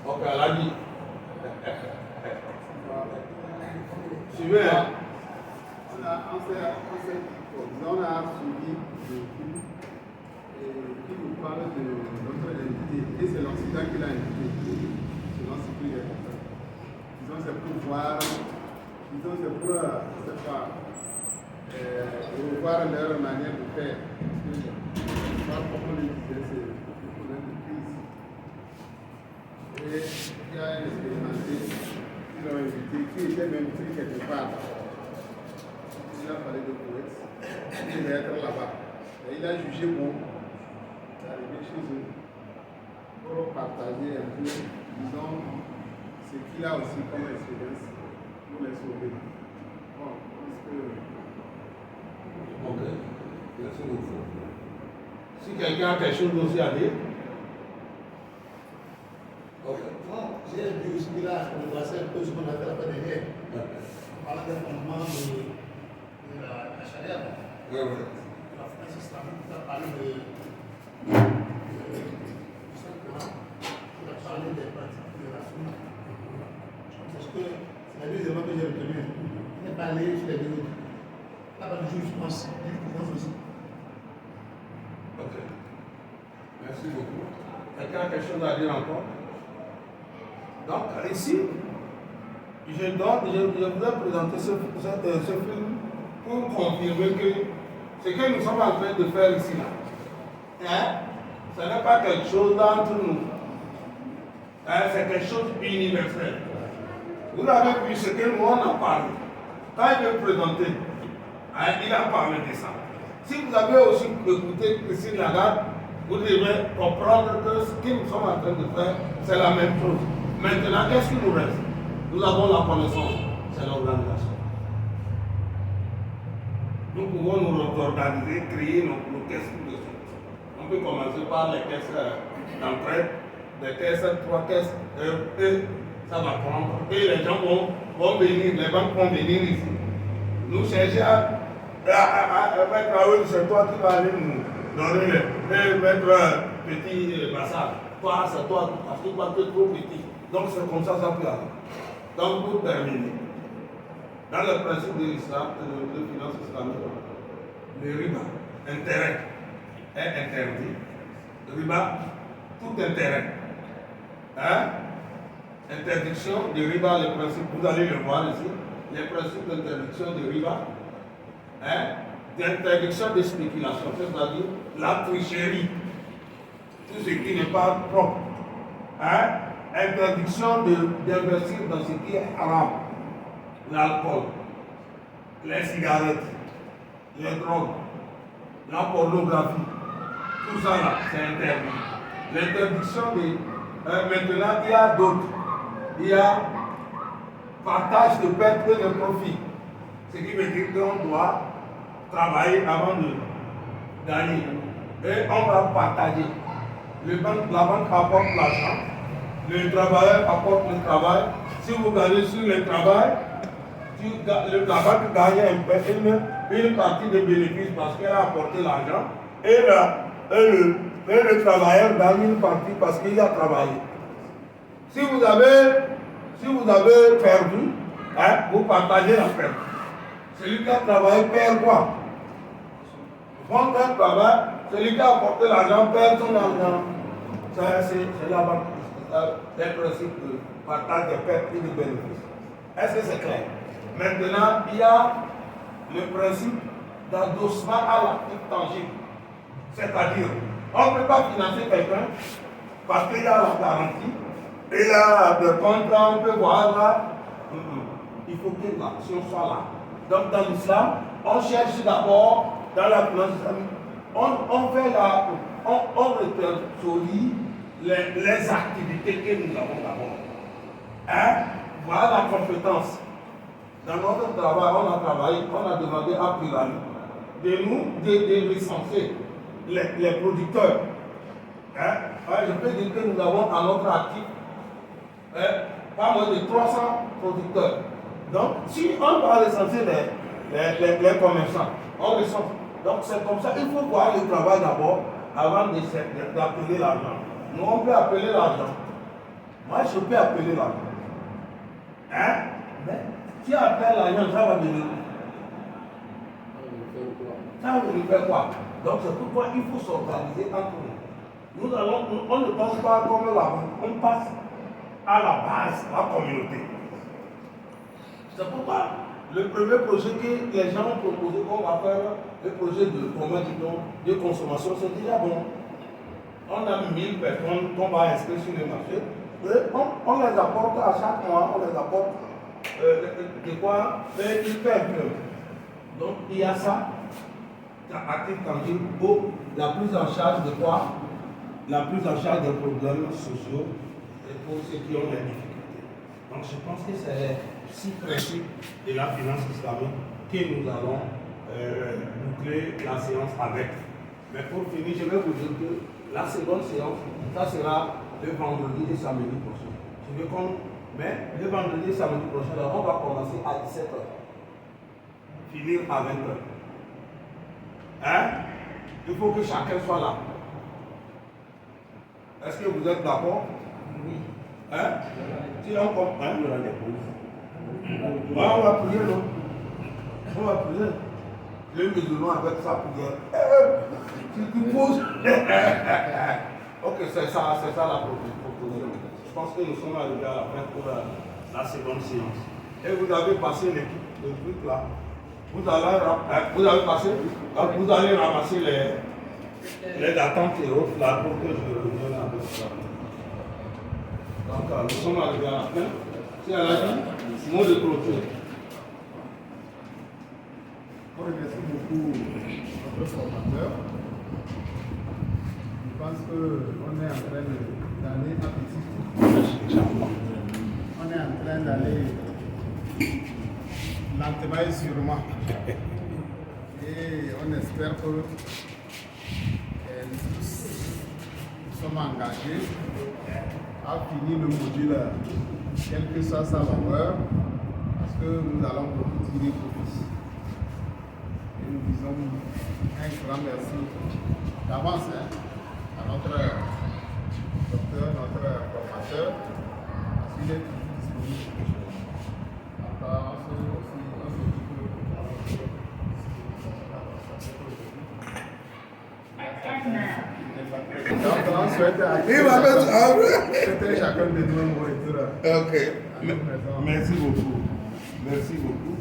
Ok, elle a dit. Suivez. On a suivi le film qui nous parle de notre invité. Et c'est l'Occident qui l'a invité, selon ce qu'il est comme ça. Disons, c'est pour voir, disons, c'est pour, je ne sais pas, revoir leur manière de faire. Parce que, comme on le disait, c'est un problème de crise. Et il y a un expérimenté qui l'ont invité, qui était même pris quelque part. Il a parlé de poète, il devait être là-bas. Et il a jugé bon d'arriver chez eux pour partager un peu, disons, ce qu'il a aussi comme expérience pour les sauver. Bon, puisque. Ok, merci beaucoup. Si quelqu'un a quelque chose aussi à dire. Ok. Non, j'ai vu aussi là, on va faire un peu ce qu'on a fait la fois dernière. On parle d'un fondement de la charia. Oui, oui. La finance islamique, on a parlé de Saint-Coran, on a parlé des pratiques de la sunna. Parce que c'est la deuxième fois que j'ai retenu. Il n'est pas allé sur les deux autres. Là-bas, je pense, aussi. Ok. Merci beaucoup. Quelqu'un a quelque chose à dire encore? Donc, ici, je voudrais présenter ce film pour confirmer que ce que nous sommes en train de faire ici, là, ce n'est pas quelque chose d'entre nous. C'est quelque chose d'universel. Vous avez vu ce que nous on a parlé. Quand il veut présenter, il a parlé de ça. Si vous avez aussi écouté Christine Lagarde, vous devez comprendre que ce que nous sommes en train de faire, c'est la même chose. Maintenant, qu'est-ce qui nous reste? Nous avons la connaissance, c'est l'organisation. Nous pouvons nous organiser, créer nos caisses de sources. On peut commencer par les caisses d'entraide, des caisses, 3 caisses, et ça va prendre. Et les gens vont venir, les banques vont venir ici. Nous chercher à mettre à eux, c'est toi qui vas aller nous donner, et mettre un petit massage. Toi, c'est toi, parce que toi, tu es trop petit. Donc c'est comme ça peut aller. Donc pour terminer, dans le principe de l'islam, de finance islamique, le riba, intérêt, est interdit. Le riba, tout intérêt. Interdiction de riba, les principes, vous allez le voir ici, les principes d'interdiction de riba, d'interdiction de spéculation, c'est-à-dire la tricherie, tout ce qui n'est pas propre. Interdiction d'investir dans ce qui est haram, l'alcool, les cigarettes, les drogues, la pornographie, tout ça là, c'est interdit. L'interdiction de... maintenant, il y a d'autres. Il y a partage de pertes et de profit. Ce qui veut dire qu'on doit travailler avant de gagner. Et on va partager. La banque apporte l'argent. Le travailleur apporte le travail. Si vous gagnez sur le travail, la banque gagne une partie des bénéfices parce qu'elle a apporté l'argent. Et le travailleur gagne une partie parce qu'il a travaillé. Si vous avez perdu, hein, vous partagez la perte. Celui qui a travaillé perd quoi? Quand un travail, celui qui a apporté l'argent perd son argent. Ça, c'est la banque. C'est le principe de partage des pertes et des bénéfices. Est-ce que c'est clair? Maintenant, il y a le principe d'adossement à l'actif tangible. C'est-à-dire, on ne peut pas financer quelqu'un parce qu'il y a la garantie, et là, de contrat, on peut voir là. Il faut que l'action soit là. Donc, dans l'islam, on cherche d'abord, dans la finance islamique, on répertorie les activités que nous avons d'abord. Hein? Voilà la compétence. Dans notre travail, on a travaillé, on a demandé à Pyramide de nous de licencier les producteurs. Hein? Ouais, je peux dire que nous avons à notre actif pas moins de 300 producteurs. Donc, si on va licencier les commerçants, on licencie. Donc, c'est comme ça, il faut voir le travail d'abord avant d'appeler l'argent. Nous, on peut appeler l'argent. Moi, je peux appeler l'argent. Hein? Mais si on appelle l'argent, ça va venir. Ça va venir faire quoi? Donc, c'est pourquoi il faut s'organiser entre nous. On ne pense pas comme la banque, on passe à la base, la communauté. C'est pourquoi le premier projet que les gens ont proposé qu'on va faire, le projet de consommation, c'est déjà bon. On a 1000 personnes qu'on va inscrire sur le marché. Et on les apporte à chaque mois, on les apporte de quoi faire une paix. Donc il y a ça, actif tangible, pour la prise en charge de quoi? La prise en charge des problèmes sociaux et pour ceux qui ont des difficultés. Donc je pense que c'est les 6 principes de la finance islamique que nous allons boucler la séance avec. Mais pour finir, je vais vous dire que la seconde séance, ça sera le vendredi et samedi prochain. Mais le vendredi et samedi prochain, là, on va commencer à 17h. Finir à 20h. Hein? Il faut que chacun soit là. Est-ce que vous êtes d'accord? Oui. Hein? Si on comprend, hein? On va prier, non? On va prier. Le musulman avec sa prière. Si tu poses. Ok, c'est ça la proposition. Je pense que nous sommes arrivés à la fin pour la seconde séance. Et vous avez passé le truc là. Vous allez ramasser les attentes et autres là pour que je revienne avec ça. Donc nous sommes arrivés à la fin. C'est à la fin, mot de clôture. On remercie beaucoup notre formateur. Je pense qu'on est en train d'aller à petit coup. On est en train d'aller lentement et sûrement. Et on espère que nous tous sommes engagés à finir le module, quelle que soit sa valeur, parce que nous allons beaucoup tirer profit. Et nous disons un grand merci d'avance à notre docteur, notre formateur, parce qu'il est toujours disponible. Encore, on se dit que donc, on souhaite à chacun de nous un bon retour. Ok. Merci beaucoup. Merci beaucoup.